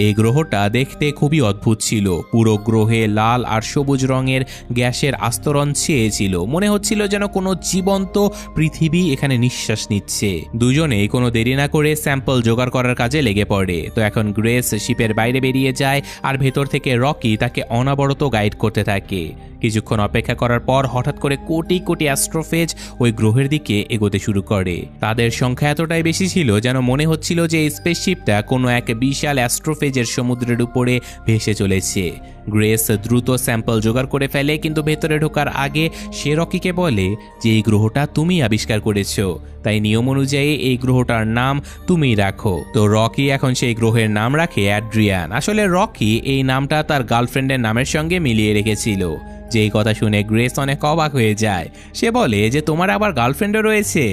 এই গ্রহটা দেখতে খুবই অদ্ভুত ছিল। পুরো গ্রহে লাল আর সবুজ রঙের গ্যাসের আস্তরণ ছেয়েছিল। মনে হচ্ছিল যেন কোনো জীবন্ত পৃথিবী এখানে নিঃশ্বাস নিচ্ছে। দুজনেই কোনো দেরি না করে স্যাম্পল জোগাড় করার কাজে লেগে পড়ে। তো এখন গ্রেস শিপের বাইরে বেরিয়ে যায় আর ভেতর থেকে রকি তাকে অনবরত গাইড করতে থাকে। কিছুক্ষণ অপেক্ষা করার পর হঠাৎ করে কোটি কোটি অ্যাস্ট্রোফেজ ওই গ্রহের দিকে এগোতে শুরু করে। তাদের সংখ্যা এতটাই বেশি ছিল যেন মনে হচ্ছিল যে স্পেসশিপটা কোনো এক বিশাল অ্যাস্ট্রোফেজের সমুদ্রের উপরে ভেসে চলেছে। গ্রেস দ্রুত স্যাম্পল জোগাড় করে ফেলে, কিন্তু ভেতরে ঢোকার আগে সে রকিকে বলে যে এই গ্রহটা তুমি আবিষ্কার করেছো, তাই নিয়ম অনুযায়ী এই গ্রহটার নাম তুমিই রাখো। তো রকি এখন সেই গ্রহের নাম রাখে অ্যাড্রিয়ান। আসলে রকি এই নামটা তার গার্লফ্রেন্ডের নামের সঙ্গে মিলিয়ে রেখেছিল। যেই কথা শুনে গ্রেস অনেক অবাক হয়ে যায়। সে বলে যে তোমার আবার গার্লফ্রেন্ডও রয়েছে।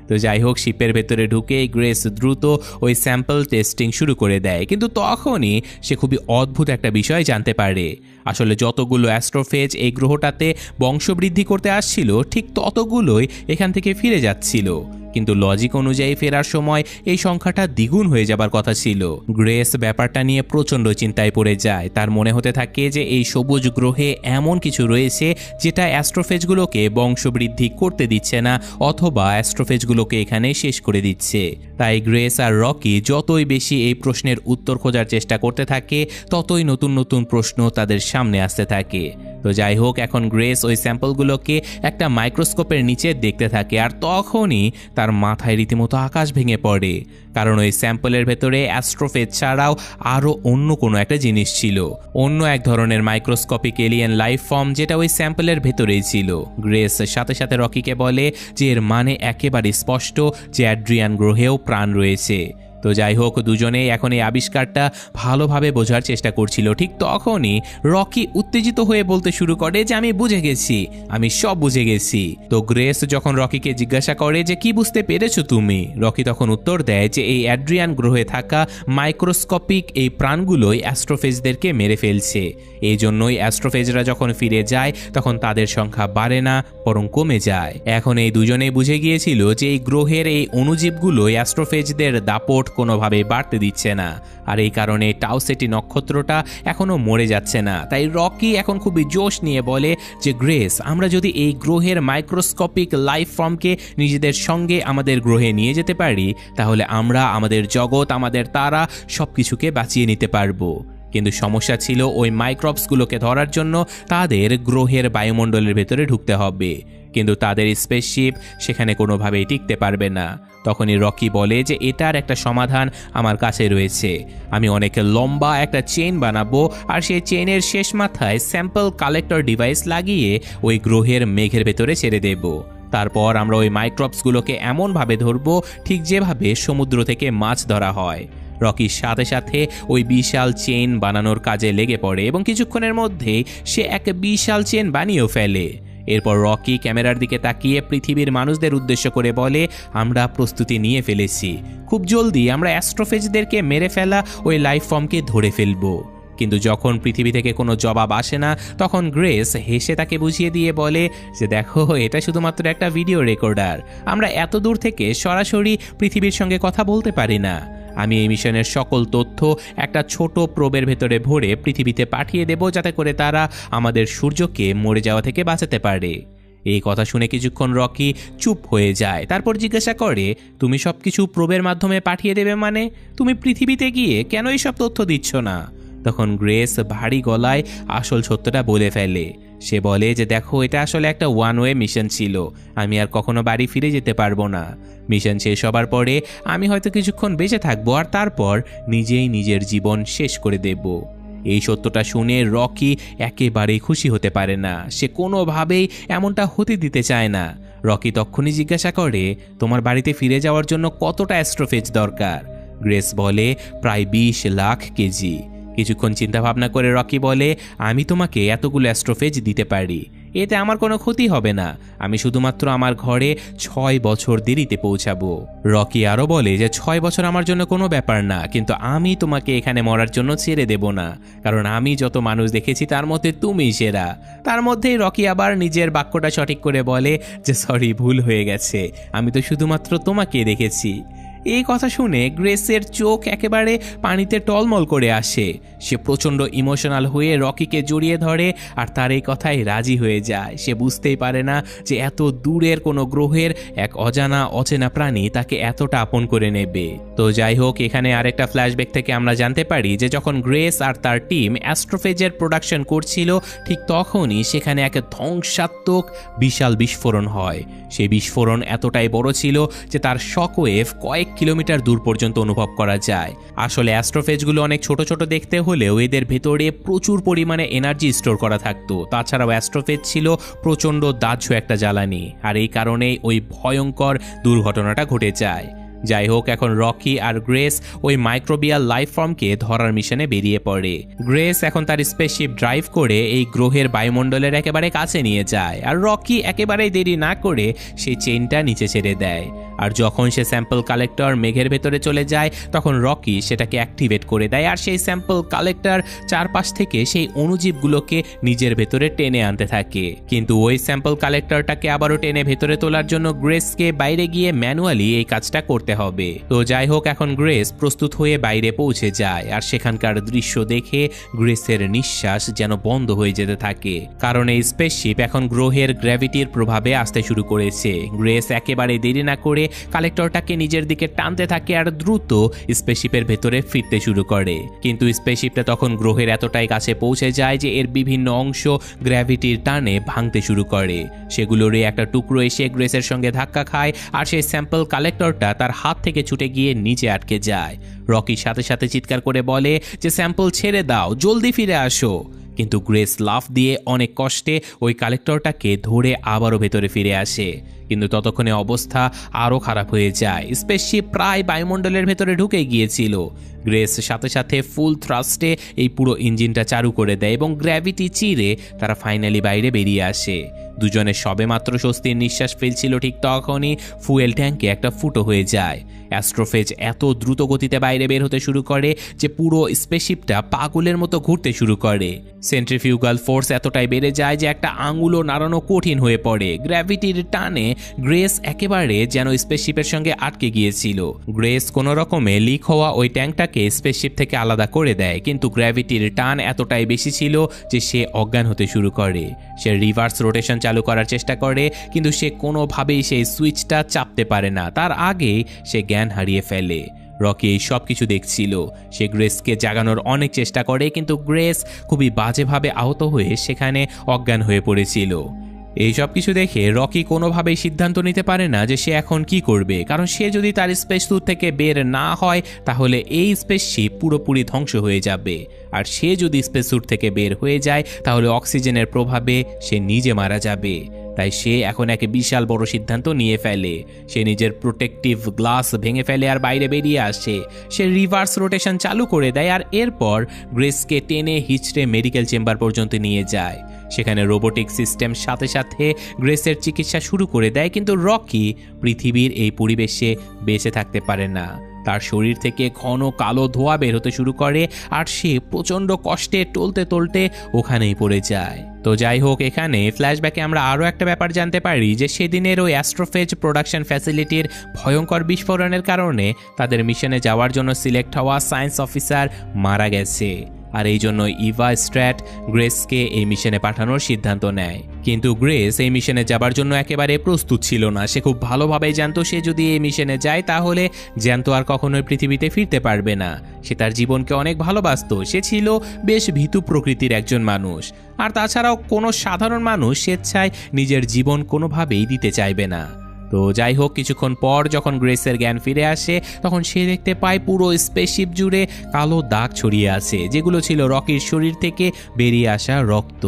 তো যাই হোক, শিপের ভেতরে ঢুকে গ্রেস দ্রুত ওই স্যাম্পল টেস্টিং শুরু করে দেয়, কিন্তু তখনই সে খুবই অদ্ভুত একটা বিষয় জানতে পারে। আসলে যতগুলো অ্যাস্ট্রোফেজ এই গ্রহটাতে বংশবৃদ্ধি করতে আসছিল ঠিক ততগুলোই এখান থেকে ফিরে যাচ্ছিল, কিন্তু লজিক অনুযায়ী ফেরার সময় এই সংখ্যাটা দ্বিগুণ হয়ে যাবার কথা ছিল। গ্রেস ব্যাপারটা নিয়ে প্রচণ্ড চিন্তায় পড়ে যায়। তার মনে হতে থাকে যে এই সবুজ গ্রহে এমন কিছু রয়েছে যেটা অ্যাস্ট্রোফেজগুলোকে বংশবৃদ্ধি করতে দিচ্ছে না, অথবা অ্যাস্ট্রোফেজগুলোকে এখানে শেষ করে দিচ্ছে। তাই গ্রেস আর রকি যতই বেশি এই প্রশ্নের উত্তর খোঁজার চেষ্টা করতে থাকে ততই নতুন নতুন প্রশ্ন তাদের সামনে আসতে থাকে। তো যাই হোক, এখন গ্রেস ওই স্যাম্পলগুলোকে একটা মাইক্রোস্কোপের নিচে দেখতে থাকে, আর তখনই তার মাথায় রীতিমতো আকাশ ভেঙে পড়ে। কারণ ওই স্যাম্পলের ভেতরে অ্যাস্ট্রোফেজ ছাড়াও আরও অন্য কোনো একটা জিনিস ছিল, অন্য এক ধরনের মাইক্রোস্কোপিক এলিয়েন লাইফ ফর্ম, যেটা ওই স্যাম্পলের ভেতরেই ছিল। গ্রেস সাথে সাথে রকিকে বলে যে এর মানে একেবারে স্পষ্ট যে অ্যাড্রিয়ান গ্রহেও প্রাণ রয়েছে। তো যাই হোক, দুজনেই এখন এই আবিষ্কারটা ভালোভাবে বোঝার চেষ্টা করছিল। ঠিক তখনই রকি উত্তেজিত হয়ে বলতে শুরু করে যে আমি বুঝে গেছি, আমি সব বুঝে গেছি। তো গ্রেস যখন রকিকে জিজ্ঞাসা করে যে কি বুঝতে পেরেছো তুমি, রকি তখন উত্তর দেয় যে এই অ্যাড্রিয়ান গ্রহে থাকা মাইক্রোস্কোপিক এই প্রাণগুলোই অ্যাস্ট্রোফেজদেরকে মেরে ফেলছে। এই জন্যই অ্যাস্ট্রোফেজরা যখন ফিরে যায় তখন তাদের সংখ্যা বাড়ে না, বরং কমে যায়। এখন এই দুজনেই বুঝে গিয়েছিল যে এই গ্রহের এই অণুজীবগুলোই অ্যাস্ট্রোফেজদের দাপট কোনোভাবে বাড়তে দিচ্ছে না, আর এই কারণে টাউ সেটি নক্ষত্রটা এখনো মরে যাচ্ছে না। তাই রকি এখন খুবই জোশ নিয়ে বলে যে গ্রেস, আমরা যদি এই গ্রহের মাইক্রোস্কোপিক লাইফ ফর্মকে নিজেদের সঙ্গে আমাদের গ্রহে নিয়ে যেতে পারি, তাহলে আমরা আমাদের জগৎ, আমাদের তারা সবকিছুকে বাঁচিয়ে নিতে পারবো। কিন্তু সমস্যা ছিল ওই মাইক্রোবসগুলোকে ধরার জন্য তাদের গ্রহের বায়ুমণ্ডলের ভেতরে ঢুকতে হবে, কিন্তু তাদের স্পেসশিপ সেখানে কোনোভাবেই টিকতে পারবে না। তখনই রকি বলে যে এটার একটা সমাধান আমার কাছে রয়েছে। আমি অনেক লম্বা একটা চেইন বানাবো, আর সেই চেইনের শেষ মাথায় স্যাম্পল কালেক্টর ডিভাইস লাগিয়ে ওই গ্রহের মেঘের ভেতরে ছেড়ে দেব। তারপর আমরা ওই মাইক্রোবসগুলোকে এমনভাবে ধরবো ঠিক যেভাবে সমুদ্র থেকে মাছ ধরা হয়। রকির সাথে সাথে ওই বিশাল চেইন বানানোর কাজে লেগে পড়ে এবং কিছুক্ষণের মধ্যেই সে এক বিশাল চেইন বানিয়েও ফেলে। এরপর রকি ক্যামেরার দিকে তাকিয়ে পৃথিবীর মানুষদের উদ্দেশ্য করে বলে, আমরা প্রস্তুতি নিয়ে ফেলেছি, খুব জলদি আমরা অ্যাস্ট্রোফেজদেরকে মেরে ফেলা ওই লাইফ ফর্মকে ধরে ফেলবো। কিন্তু যখন পৃথিবী থেকে কোনো জবাব আসে না, তখন গ্রেস হেসে তাকে বুঝিয়ে দিয়ে বলে যে দেখো, এটা শুধুমাত্র একটা ভিডিও রেকর্ডার, আমরা এত দূর থেকে সরাসরি পৃথিবীর সঙ্গে কথা বলতে পারি না। আমি এই মিশনের সকল তথ্য একটা ছোট প্রোবের ভেতরে ভরে পৃথিবীতে পাঠিয়ে দেব, যাতে করে তারা আমাদের সূর্যকে মরে যাওয়া থেকে বাঁচাতে পারে। এই কথা শুনে কিছুক্ষণ রকি চুপ হয়ে যায়, তারপর জিজ্ঞাসা করে, তুমি সব কিছু প্রোবের মাধ্যমে পাঠিয়ে দেবে মানে? তুমি পৃথিবীতে গিয়ে কেন এইসব তথ্য দিচ্ছ না? তখন গ্রেস ভারী গলায় আসল সত্যটা বলে ফেলে। সে বলে যে দেখো, এটা আসলে একটা ওয়ান ওয়ে মিশন ছিল, আমি আর কখনো বাড়ি ফিরে যেতে পারবো না। মিশন শেষ হবার পরে আমি হয়তো কিছুক্ষণ বেঁচে থাকবো, আর তারপর নিজেই নিজের জীবন শেষ করে দেব। এই সত্যটা শুনে রকি একেবারেই খুশি হতে পারে না, সে কোনোভাবেই এমনটা হতে দিতে চায় না। রকি তখনই জিজ্ঞাসা করে, তোমার বাড়িতে ফিরে যাওয়ার জন্য কতটা অ্যাস্ট্রোফেজ দরকার? গ্রেস বলে, প্রায় 20 লাখ কেজি। কিছুক্ষণ চিন্তাভাবনা করে রকি বলে, আমি তোমাকে এতগুলো অ্যাস্ট্রোফেজ দিতে পারি, এতে আমার কোনো ক্ষতি হবে না, আমি শুধুমাত্র আমার ঘরে 6 বছর দেরিতে পৌঁছাবো। রকি আরও বলে যে 6 বছর আমার জন্য কোনো ব্যাপার না, কিন্তু আমি তোমাকে এখানে মরার জন্য ছেড়ে দেব না, কারণ আমি যত মানুষ দেখেছি তার মধ্যে তুমিই সেরা। তার মধ্যেই রকি আবার নিজের বাক্যটা সঠিক করে বলে যে সরি, ভুল হয়ে গেছে, আমি তো শুধুমাত্র তোমাকে দেখেছি। এই কথা শুনে গ্রেসের চোখ একেবারে পানিতে টলমল করে আসে। সে প্রচণ্ড ইমোশনাল হয়ে রকিকে জড়িয়ে ধরে আর তার এই কথায় রাজি হয়ে যায়। সে বুঝতেই পারে না যে এত দূরের কোনো গ্রহের এক অচেনা প্রাণী তাকে এতটা আপন করে নেবে। তো যাই হোক, এখানে আরেকটা ফ্ল্যাশব্যাক থেকে আমরা জানতে পারি যে যখন গ্রেস আর তার টিম অ্যাস্ট্রোফেজের প্রোডাকশন করছিল, ঠিক তখনই সেখানে এক ধ্বংসাত্মক বিশাল বিস্ফোরণ হয়। সেই বিস্ফোরণ এতটাই বড় ছিল যে তার শকওয়েভ কয়েক কিলোমিটার দূর পর্যন্ত অনুভব করা যায়। আসলে অ্যাস্ট্রোফেজগুলো অনেক ছোট ছোট দেখতে হলেও এদের ভেতরে প্রচুর পরিমাণে এনার্জি স্টোর করা থাকতো। তাছাড়াও অ্যাস্ট্রোফেজ ছিল প্রচণ্ড দাহ্য একটা জ্বালানি, আর এই কারণেই ওই ভয়ঙ্কর দুর্ঘটনাটা ঘটে যায়। যাই হোক, এখন রকি আর গ্রেস ওই মাইক্রোবিয়াল লাইফ ফর্মকে ধরার মিশনে বেরিয়ে পড়ে। গ্রেস এখন তার স্পেসশিপ ড্রাইভ করে এই গ্রহের বায়ুমণ্ডলের একেবারে কাছে নিয়ে যায়, আর রকি একেবারেই দেরি না করে সেই চেইনটা নিচে ছেড়ে দেয়। আর যখন সে স্যাম্পল কালেক্টর মেঘের ভেতরে চলে যায়, তখন রকি সেটাকে অ্যাক্টিভেট করে দেয়, আর সেই স্যাম্পল কালেক্টর চারপাশ থেকে সেই অণুজীবগুলোকে নিজের ভেতরে টেনে আনতে থাকে। কিন্তু ওই স্যাম্পল কালেক্টরটাকে আবারও টেনে ভেতরে তোলার জন্য গ্রেসকে বাইরে গিয়ে ম্যানুয়ালি এই কাজটা করতে হবে। তো যাই হোক, এখন গ্রেস প্রস্তুত হয়ে বাইরে পৌঁছে যায়, আর সেখানকার দৃশ্য দেখে গ্রেসের নিঃশ্বাস যেন বন্ধ হয়ে যেতে থাকে, কারণ এই স্পেসশিপ এখন গ্রহের গ্র্যাভিটির প্রভাবে আসতে শুরু করেছে। গ্রেস একেবারে দেরি না করে কালেক্টরটাকে নিজের দিকে টানতে থাকে আর দ্রুত স্পেসশিপের ভেতরে ফিরতে শুরু করে। কিন্তু স্পেসশিপটা তখন গ্রহের এতটাই কাছে পৌঁছে যায় যে এর বিভিন্ন অংশ গ্র্যাভিটির টানে ভাঙতে শুরু করে। সেগুলোরই একটা টুকরো এসে গ্রেসের সঙ্গে ধাক্কা খায়, আর সেই স্যাম্পল কালেক্টরটা তার হাত থেকে ছুটে গিয়ে নিচে আটকে যায়। রকির সাথে সাথে চিৎকার করে বলে যে স্যাম্পল ছেড়ে দাও, জলদি ফিরে আসো। কিন্তু গ্রেস লাফ দিয়ে অনেক কষ্টে ওই কালেক্টরটাকে ধরে আবারও ভেতরে ফিরে আসে। কিন্তু ততক্ষণে অবস্থা আরও খারাপ হয়ে যায়। স্পেসশিপ প্রায় বায়ুমণ্ডলের ভেতরে ঢুকে গিয়েছিল। গ্রেস সাথে সাথে ফুল থ্রাস্টে এই পুরো ইঞ্জিনটা চালু করে দেয় এবং গ্র্যাভিটি চিরে তারা ফাইনালি বাইরে বেরিয়ে আসে। দুজনে সবেমাত্র স্বস্তির নিঃশ্বাস ফেলছিল, ঠিক তখনই ফুয়েল ট্যাঙ্কে একটা ফুটো হয়ে যায়। অ্যাস্ট্রোফেজ এত দ্রুত গতিতে বাইরে বের হতে শুরু করে যে পুরো স্পেসশিপটা পাগলের মতো ঘুরতে শুরু করে। সেন্ট্রিফিউগাল ফোর্স এতটাই বেড়ে যায় যে একটা আঙুলও নাড়ানো কঠিন হয়ে পড়ে। গ্র্যাভিটির টানে গ্রেস একেবারে যেন স্পেসশিপের সঙ্গে আটকে গিয়েছিল। গ্রেস কোনো রকমে লিক হওয়া ওই ট্যাঙ্কটাকে স্পেসশিপ থেকে আলাদা করে দেয়, কিন্তু গ্র্যাভিটির টান এতটাই বেশি ছিল যে সে অজ্ঞান হতে শুরু করে। সে রিভার্স রোটেশন চালু করার চেষ্টা করে, কিন্তু সে কোনোভাবেই সেই সুইচটা চাপতে পারে না। তার আগেই সে জ্ঞান হারিয়ে ফেলে। রকি এই সব কিছু দেখছিল। সে গ্রেসকে জাগানোর অনেক চেষ্টা করে, কিন্তু গ্রেস খুবই বাজেভাবে আহত হয়ে সেখানে অজ্ঞান হয়ে পড়েছিল। এই সব কিছু দেখে রকি কোনোভাবেই সিদ্ধান্ত নিতে পারে না যে সে এখন কি করবে, কারণ সে যদি তার স্পেস স্যুট থেকে বের না হয় তাহলে এই স্পেসশিপ পুরোপুরি ধ্বংস হয়ে যাবে, আর সে যদি স্পেস স্যুট থেকে বের হয়ে যায় তাহলে অক্সিজেনের প্রভাবে সে নিজে মারা যাবে। তাই সে এখন এক বিশাল বড় সিদ্ধান্ত নিয়ে ফেলে। সে নিজের প্রোটেক্টিভ গ্লাস ভেঙে ফেলে আর বাইরে বেরিয়ে আসে। সে রিভার্স রোটেশন চালু করে দেয় আর এরপর গ্রেসকে টেনে হিচড়ে মেডিকেল চেম্বার পর্যন্ত নিয়ে যায়। সেখানে রোবোটিক সিস্টেম সাথে সাথে গ্রেসের চিকিৎসা শুরু করে দেয়, কিন্তু রকি পৃথিবীর এই পরিবেশে বেঁচে থাকতে পারে না। তার শরীর থেকে ঘন কালো ধোঁয়া বের হতে শুরু করে আর সে প্রচণ্ড কষ্টে টলতে টলতে ওখানেই পড়ে যায়। তো যাই হোক, এখানে ফ্ল্যাশব্যাকে আমরা আরও একটা ব্যাপার জানতে পারি যে সেদিনের ওই অ্যাস্ট্রোফেজ প্রোডাকশন ফ্যাসিলিটির ভয়ঙ্কর বিস্ফোরণের কারণে তাদের মিশনে যাওয়ার জন্য সিলেক্ট হওয়া সায়েন্স অফিসার মারা গেছে। আর এই জন্য ইভা স্ট্র্যাট গ্রেসকে এই মিশনে পাঠানোর সিদ্ধান্ত নেয়। কিন্তু গ্রেস এই মিশনে যাবার জন্য একেবারে প্রস্তুত ছিল না। সে খুব ভালোভাবেই জানতো সে যদি এই মিশনে যায় তাহলে জ্যান্ত আর কখনোই পৃথিবীতে ফিরতে পারবে না। সে তার জীবনকে অনেক ভালোবাসতো। সে ছিল বেশ ভীতু প্রকৃতির একজন মানুষ, আর তাছাড়াও কোনো সাধারণ মানুষ স্বেচ্ছায় নিজের জীবন কোনোভাবেই দিতে চাইবে না। তো যাই হোক, কিছুক্ষণ পর যখন গ্রেসের জ্ঞান ফিরে আসে তখন সে দেখতে পায় পুরো স্পেসশিপ জুড়ে কালো দাগ ছড়িয়ে আছে, যেগুলো ছিল রকির শরীর থেকে বেরিয়ে আসা রক্ত।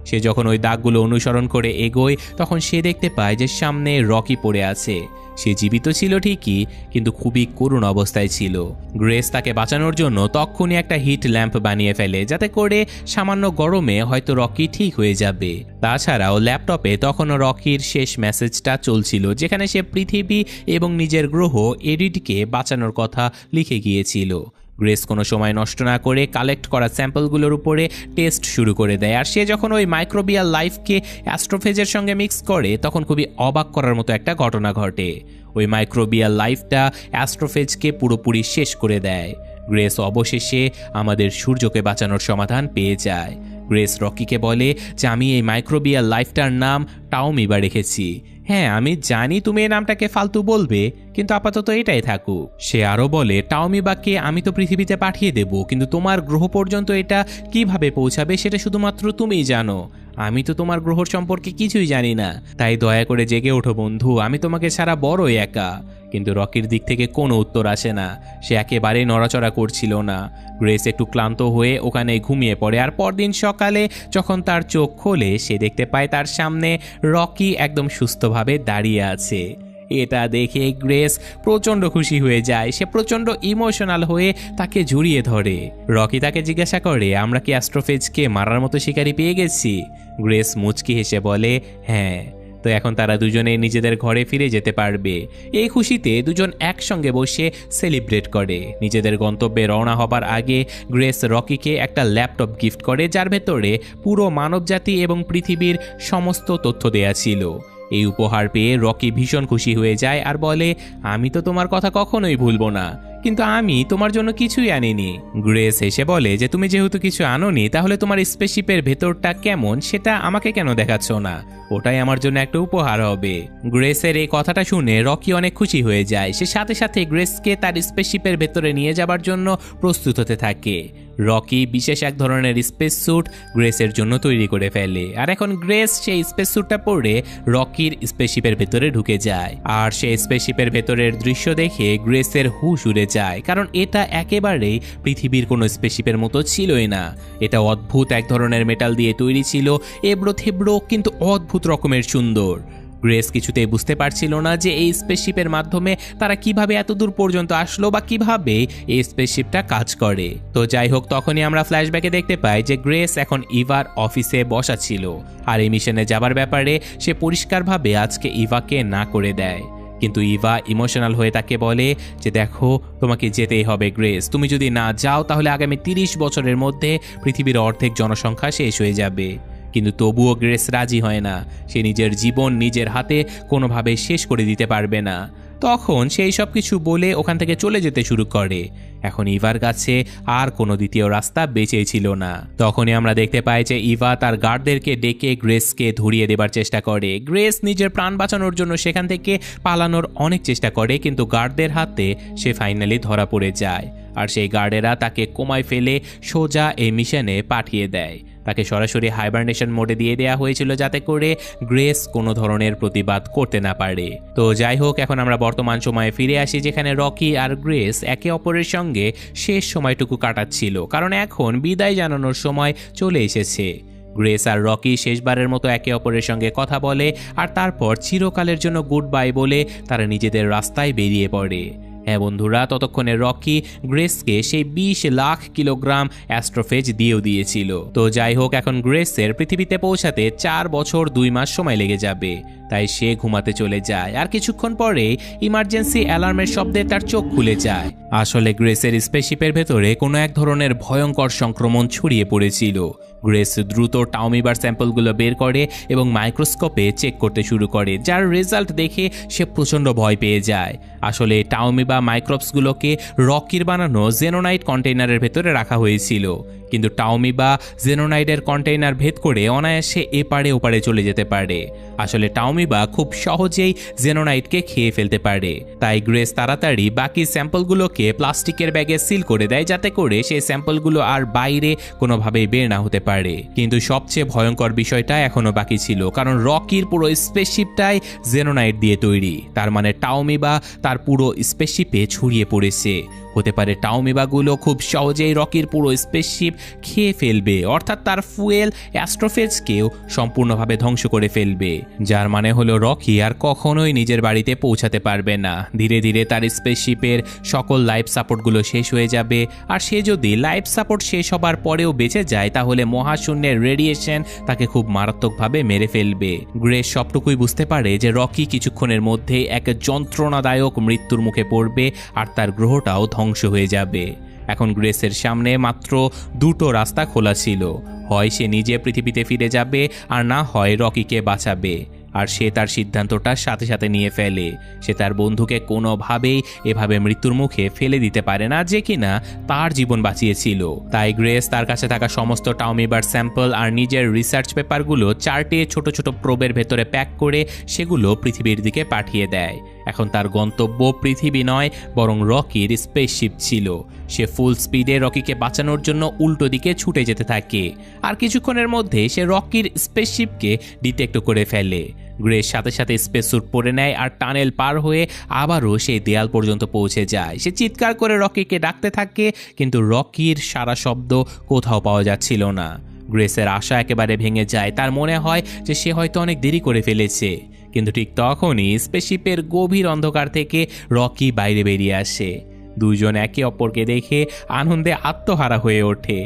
সে যখন ওই দাগগুলো অনুসরণ করে এগোয় তখন সে দেখতে পায় যে সামনে রকি পড়ে আছে। সে জীবিত ছিল ঠিকই, কিন্তু খুবই করুণ অবস্থায় ছিল। গ্রেস তাকে বাঁচানোর জন্য তক্ষুনি একটা হিট ল্যাম্প বানিয়ে ফেলে, যাতে করে সামান্য গরমে হয়তো রকি ঠিক হয়ে যাবে। তাছাড়াও ল্যাপটপে তখনও রকির শেষ মেসেজটা চলছিল, যেখানে সে পৃথিবী এবং নিজের গ্রহ এরিডকে বাঁচানোর কথা লিখে গিয়েছিল। গ্রেস কোনো সময় নষ্ট না করে কালেক্ট করা স্যাম্পলগুলোর উপরে টেস্ট শুরু করে দেয়। আর সে যখন ওই মাইক্রোবিয়াল লাইফকে অ্যাস্ট্রোফেজের সঙ্গে মিক্স করে তখন খুবই অবাক করার মতো একটা ঘটনা ঘটে। ওই মাইক্রোবিয়াল লাইফটা অ্যাস্ট্রোফেজকে পুরোপুরি শেষ করে দেয়। গ্রেস অবশেষে আমাদের সূর্যকে বাঁচানোর সমাধান পেয়ে যায়। গ্রেস রকিকে বলে যে আমি এই মাইক্রোবিয়াল লাইফটার নাম টাওমিবা রেখেছি। হ্যাঁ, আমি জানি তুমি এই নামটাকে ফালতু বলবে, কিন্তু আপাতত এটাই থাকুক। সে আরও বলে টাওমিবাকে আমি তো পৃথিবীতে পাঠিয়ে দেব, কিন্তু তোমার গ্রহ পর্যন্ত এটা কিভাবে পৌঁছাবে সেটা শুধুমাত্র তুমিই জানো। আমি তো তোমার গ্রহ সম্পর্কে কিছুই জানি না, তাই দয়া করে জেগে ওঠো বন্ধু, আমি তোমাকে ছাড়া বড়ই একা। কিন্তু রকির দিক থেকে কোনো উত্তর আসে না। সে একেবারেই নড়াচড়া করছিল না। গ্রেস একটু ক্লান্ত হয়ে ওখানে ঘুমিয়ে পড়ে। আর পরদিন সকালে যখন তার চোখ খোলে সে দেখতে পায় তার সামনে রকি একদম সুস্থভাবে দাঁড়িয়ে আছে। এটা দেখে গ্রেস প্রচণ্ড খুশি হয়ে যায়। সে প্রচণ্ড ইমোশনাল হয়ে তাকে জড়িয়ে ধরে। রকি তাকে জিজ্ঞাসা করে, আমরা কি অ্যাস্ট্রোফেজকে মারার মতো শিকারি পেয়ে গেছি? গ্রেস মুচকি হেসে বলে, হ্যাঁ। তো এখন তারা দুজনে নিজেদের ঘরে ফিরে যেতে পারবে। এই খুশিতে দুজন একসঙ্গে বসে সেলিব্রেট করে। নিজেদের গন্তব্যে রওনা হবার আগে গ্রেস রকিকে একটা ল্যাপটপ গিফট করে, যার ভেতরে পুরো মানবজাতি এবং পৃথিবীর সমস্ত তথ্য দেয়া ছিল। এই উপহার পেয়ে রকি ভীষণ খুশি হয়ে যায় আর বলে, আমি তো তোমার কথা কখনোই ভুলবো না, কিন্তু আমি তোমার জন্য কিছুই আনিনি। গ্রেস হেসে বলে যে তুমি যেহেতু কিছু আনোনি তাহলে তোমার স্পেসশিপের ভেতরটা কেমন সেটা আমাকে কেন দেখাচ্ছ না, ওটাই আমার জন্য একটা উপহার হবে। গ্রেসের এই কথাটা শুনে রকি অনেক খুশি হয়ে যায়। সে সাথে সাথে গ্রেসকে তার স্পেসশিপের ভেতরে নিয়ে যাবার জন্য প্রস্তুত হতে থাকে। রকি বিশেষ এক ধরনের স্পেস স্যুট গ্রেসের জন্য তৈরি করে ফেলে, আর এখন গ্রেস সেই স্পেস স্যুটটা পরে রকির স্পেসশিপের ভেতরে ঢুকে যায়। আর সেই স্পেসশিপের ভেতরের দৃশ্য দেখে গ্রেসের হুঁশ উড়ে যায়, কারণ এটা একেবারেই পৃথিবীর কোনো স্পেসশিপের মতো ছিলই না। এটা অদ্ভুত এক ধরনের মেটাল দিয়ে তৈরি ছিল, এবড়ো থেবড়ো কিন্তু অদ্ভুত রকমের সুন্দর। গ্রেস কিছুতেই বুঝতে পারছিল না যে এই স্পেসশিপের মাধ্যমে তারা কিভাবে এত দূর পর্যন্ত আসলো বা কিভাবে এই স্পেসশিপটা কাজ করে। তো যাই হোক, তখনই আমরা ফ্ল্যাশব্যাকে দেখতে পাই যে গ্রেস এখন ইভার অফিসে বসা ছিল আর এই মিশনে যাবার ব্যাপারে সে পরিষ্কারভাবে আজকে ইভাকে না করে দেয়। কিন্তু ইভা ইমোশনাল হয়ে তাকে বলে যে দেখো, তোমাকে যেতেই হবে গ্রেস, তুমি যদি না যাও তাহলে আগামী 30 বছরের মধ্যে পৃথিবীর অর্ধেক জনসংখ্যা শেষ হয়ে যাবে। কিন্তু তবুও গ্রেস রাজি হয় না, সে নিজের জীবন নিজের হাতে কোনোভাবে শেষ করে দিতে পারবে না। তখন সেই সব কিছু বলে ওখান থেকে চলে যেতে শুরু করে। এখন ইভার কাছে আর কোনো দ্বিতীয় রাস্তা বেঁচেই ছিল না। তখনই আমরা দেখতে পাই যে ইভা তার গার্ডদেরকে ডেকে গ্রেসকে ধরিয়ে দেবার চেষ্টা করে। গ্রেস নিজের প্রাণ বাঁচানোর জন্য সেখান থেকে পালানোর অনেক চেষ্টা করে, কিন্তু গার্ডদের হাতে সে ফাইনালি ধরা পড়ে যায় আর সেই গার্ডেরা তাকে কোমায় ফেলে সোজা এই মিশনে পাঠিয়ে দেয়। তাকে সরাসরি হাইবারনেশন মোডে দিয়ে দেওয়া হয়েছিল যাতে করে গ্রেস কোনো ধরনের প্রতিবাদ করতে না পারে। তো যাই হোক, এখন আমরা বর্তমান সময়ে ফিরে আসি, যেখানে রকি আর গ্রেস একে অপরের সঙ্গে শেষ সময়টুকু কাটাচ্ছিল, কারণ এখন বিদায় জানানোর সময় চলে এসেছে। গ্রেস আর রকি শেষবারের মতো একে অপরের সঙ্গে কথা বলে আর তারপর চিরকালের জন্য গুড বাই বলে তারা নিজেদের রাস্তায় বেরিয়ে পড়ে। হ্যাঁ বন্ধুরা, ততক্ষণে রকি গ্রেসকে সেই 20 লাখ কিলোগ্রাম অ্যাস্ট্রোফেজ দিয়েও দিয়েছিল। তো যাই হোক, এখন গ্রেসের পৃথিবীতে পৌঁছাতে 4 বছর 2 মাস সময় লেগে যাবে, তাই সে ঘুমাতে চলে যায়। আর কিছুক্ষণ পরে ইমার্জেন্সি অ্যালার্মের শব্দে তার চোখ খুলে যায়। আসলে গ্রেসের স্পেসশিপের ভেতরে কোনো এক ধরনের ভয়ঙ্কর সংক্রমণ ছড়িয়ে পড়েছিল। গ্রেস দ্রুত টাউমিবার স্যাম্পলগুলো বের করে এবং মাইক্রোস্কোপে চেক করতে শুরু করে, যার রেজাল্ট দেখে সে প্রচণ্ড ভয় পেয়ে যায়। আসলে টাউমিবা মাইক্রোবসগুলোকে রকির বানানো জেনোনাইট কন্টেইনারের ভেতরে রাখা হয়েছিল, কিন্তু টাউমিবা জেনোনাইটের কন্টেইনার ভেদ করে অনায়াসে এপারে ওপারে চলে যেতে পারে। আসলে টাউমিবা খুব সহজেই জেনোনাইটকে খেয়ে ফেলতে পারে, তাই গ্রেস তাড়াতাড়ি বাকি স্যাম্পলগুলোকে প্লাস্টিকের ব্যাগে সিল করে দেয় যাতে করে সেই স্যাম্পলগুলো আর বাইরে কোনোভাবেই বের না হতে পারে। কিন্তু সবচেয়ে ভয়ঙ্কর বিষয়টা এখনো বাকি ছিল, কারণ রকির পুরো স্পেসশিপটাই জেনোনাইট দিয়ে তৈরি। তার মানে টাউমিবা তার পুরো স্পেসশিপে ছড়িয়ে পড়েছে। হতে পারে টাউমিবাগুলো খুব সহজেই রকির পুরো স্পেসশিপ খেয়ে ফেলবে, অর্থাৎ তার ফুয়েল অ্যাস্ট্রোফেজকেও সম্পূর্ণভাবে ধ্বংস করে ফেলবে, যার মানে হলো রকি আর কখনোই নিজের বাড়িতে পৌঁছাতে পারবে না। ধীরে ধীরে তার স্পেসশিপের সকল লাইফ সাপোর্টগুলো শেষ হয়ে যাবে, আর সে যদি লাইফ সাপোর্ট শেষ হবার পরেও বেঁচে যায় তাহলে মহাশূন্যের রেডিয়েশন তাকে খুব মারাত্মকভাবে মেরে ফেলবে। গ্রেস সবটুকুই বুঝতে পারে যে রকি কিছুক্ষণের মধ্যেই এক যন্ত্রণাদায়ক মৃত্যুর মুখে পড়বে আর তার গ্রহটাও ধ্বংস হয়ে যাবে। এখন গ্রেসের সামনে মাত্র দুটো রাস্তা খোলা ছিল, হয় সে নিজে পৃথিবীতে ফিরে যাবে আর না হয় রকিকে বাঁচাবে। আর সে তার সিদ্ধান্তটা সাথে সাথে নিয়ে ফেলে। সে তার বন্ধুকে কোনোভাবেই এভাবে মৃত্যুর মুখে ফেলে দিতে পারে না, যে কিনা তার জীবন বাঁচিয়েছিল। তাই গ্রেস তার কাছে থাকা সমস্ত টাউমিবার স্যাম্পল আর নিজের রিসার্চ পেপারগুলো 4টে ছোট ছোট প্রোবের ভেতরে প্যাক করে সেগুলো পৃথিবীর দিকে পাঠিয়ে দেয়। এখন তার গন্তব্য পৃথিবী নয়, বরং রকির স্পেসশিপ ছিল। সে ফুল স্পিডে রকিকে বাঁচানোর জন্য উল্টো দিকে ছুটে যেতে থাকে, আর কিছুক্ষণের মধ্যে সে রকির স্পেসশিপকে ডিটেক্ট করে ফেলে। গ্রেস সাথে সাথে স্পেস স্যুট পরে নেয় আর টানেল পার হয়ে আবারও সেই দেয়াল পর্যন্ত পৌঁছে যায়। সে চিৎকার করে রকিকে ডাকতে থাকে, কিন্তু রকির সারা শব্দ কোথাও পাওয়া যাচ্ছিল না। গ্রেসের আশা একেবারে ভেঙে যায়। তার মনে হয় যে সে হয়তো অনেক দেরি করে ফেলেছে, কিন্তু ঠিক তখনই স্পেসশিপের গভীর অন্ধকার থেকে রকি বাইরে বেরিয়ে আসে। দুইজন একে অপরকে দেখে আনন্দে আত্মহারা হয়ে ওঠে।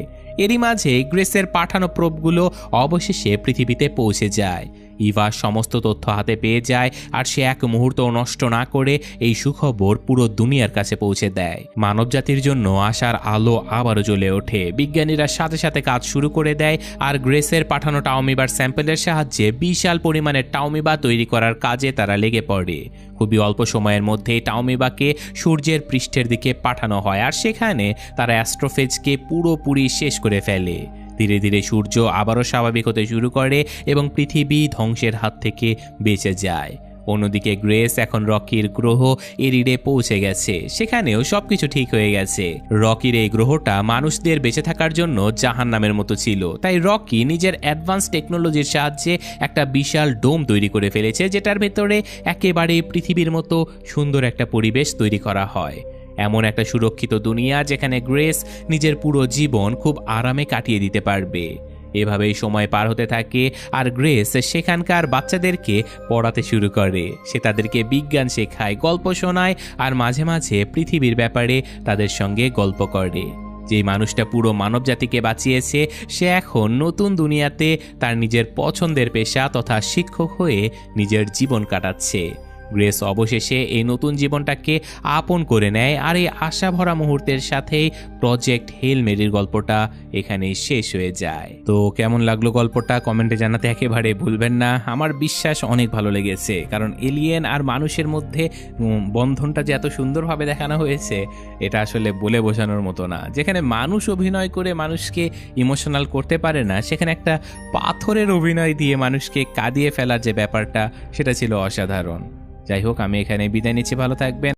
এরই মাঝে গ্রেসের পাঠানো প্রোবগুলো অবশেষে পৃথিবীতে পৌঁছে যায়। ইভা সমস্ত তথ্য হাতে পেয়ে যায় আর সে এক মুহূর্ত নষ্ট না করে এই সুখবর পুরো দুনিয়ার কাছে পৌঁছে দেয়। মানবজাতির জন্য আশার আলো আবারও জ্বলে ওঠে। বিজ্ঞানীরা সাথে সাথে কাজ শুরু করে দেয় আর গ্রেসের পাঠানো টাউমিবার স্যাম্পলের সাহায্যে বিশাল পরিমাণের টাউমিবা তৈরি করার কাজে তারা লেগে পড়ে। খুবই অল্প সময়ের মধ্যে টাউমিবাকে সূর্যের পৃষ্ঠের দিকে পাঠানো হয় আর সেখানে তারা অ্যাস্ট্রোফেজকে পুরোপুরি শেষ করে ফেলে। ধীরে ধীরে সূর্য আবারও স্বাভাবিক হতে শুরু করে এবং পৃথিবী ধ্বংসের হাত থেকে বেঁচে যায়। অন্যদিকে গ্রেস এখন রকির গ্রহ এরিডে পৌঁছে গেছে। সেখানেও সবকিছু ঠিক হয়ে গেছে। রকির এই গ্রহটা মানুষদের বেঁচে থাকার জন্য জাহান্নামের মতো ছিল, তাই রকি নিজের অ্যাডভান্স টেকনোলজির সাহায্যে একটা বিশাল ডোম তৈরি করে ফেলেছে, যেটার ভেতরে একেবারে পৃথিবীর মতো সুন্দর একটা পরিবেশ তৈরি করা হয়। এমন একটা সুরক্ষিত দুনিয়া যেখানে গ্রেস নিজের পুরো জীবন খুব আরামে কাটিয়ে দিতে পারবে। এভাবেই সময় পার হতে থাকে আর গ্রেস সেখানকার বাচ্চাদেরকে পড়াতে শুরু করে। সে তাদেরকে বিজ্ঞান শেখায়, গল্প শোনায় আর মাঝে মাঝে পৃথিবীর ব্যাপারে তাদের সঙ্গে গল্প করে। যেই মানুষটা পুরো মানবজাতিকে বাঁচিয়েছে সে এখন নতুন দুনিয়াতে তার নিজের পছন্দের পেশা তথা শিক্ষক হয়ে নিজের জীবন কাটাচ্ছে। গ্রেস অবশেষে এই নতুন জীবনটাকে আপন করে নেয় আর এই আশা ভরা মুহূর্তের সাথেই প্রজেক্ট হেল মেরির গল্পটা এখানেই শেষ হয়ে যায়। তো কেমন লাগলো গল্পটা কমেন্টে জানাতে একেবারে ভুলবেন না। আমার বিশ্বাস অনেক ভালো লেগেছে, কারণ এলিয়েন আর মানুষের মধ্যে বন্ধনটা যে এত সুন্দরভাবে দেখানো হয়েছে এটা আসলে বলে বোঝানোর মতো না। যেখানে মানুষ অভিনয় করে মানুষকে ইমোশনাল করতে পারে না, সেখানে একটা পাথরের অভিনয় দিয়ে মানুষকে কাঁদিয়ে ফেলার যে ব্যাপারটা সেটা ছিল অসাধারণ। যাই হোক, আমি এখানে বিদায় নিচ্ছি, ভালো থাকবেন।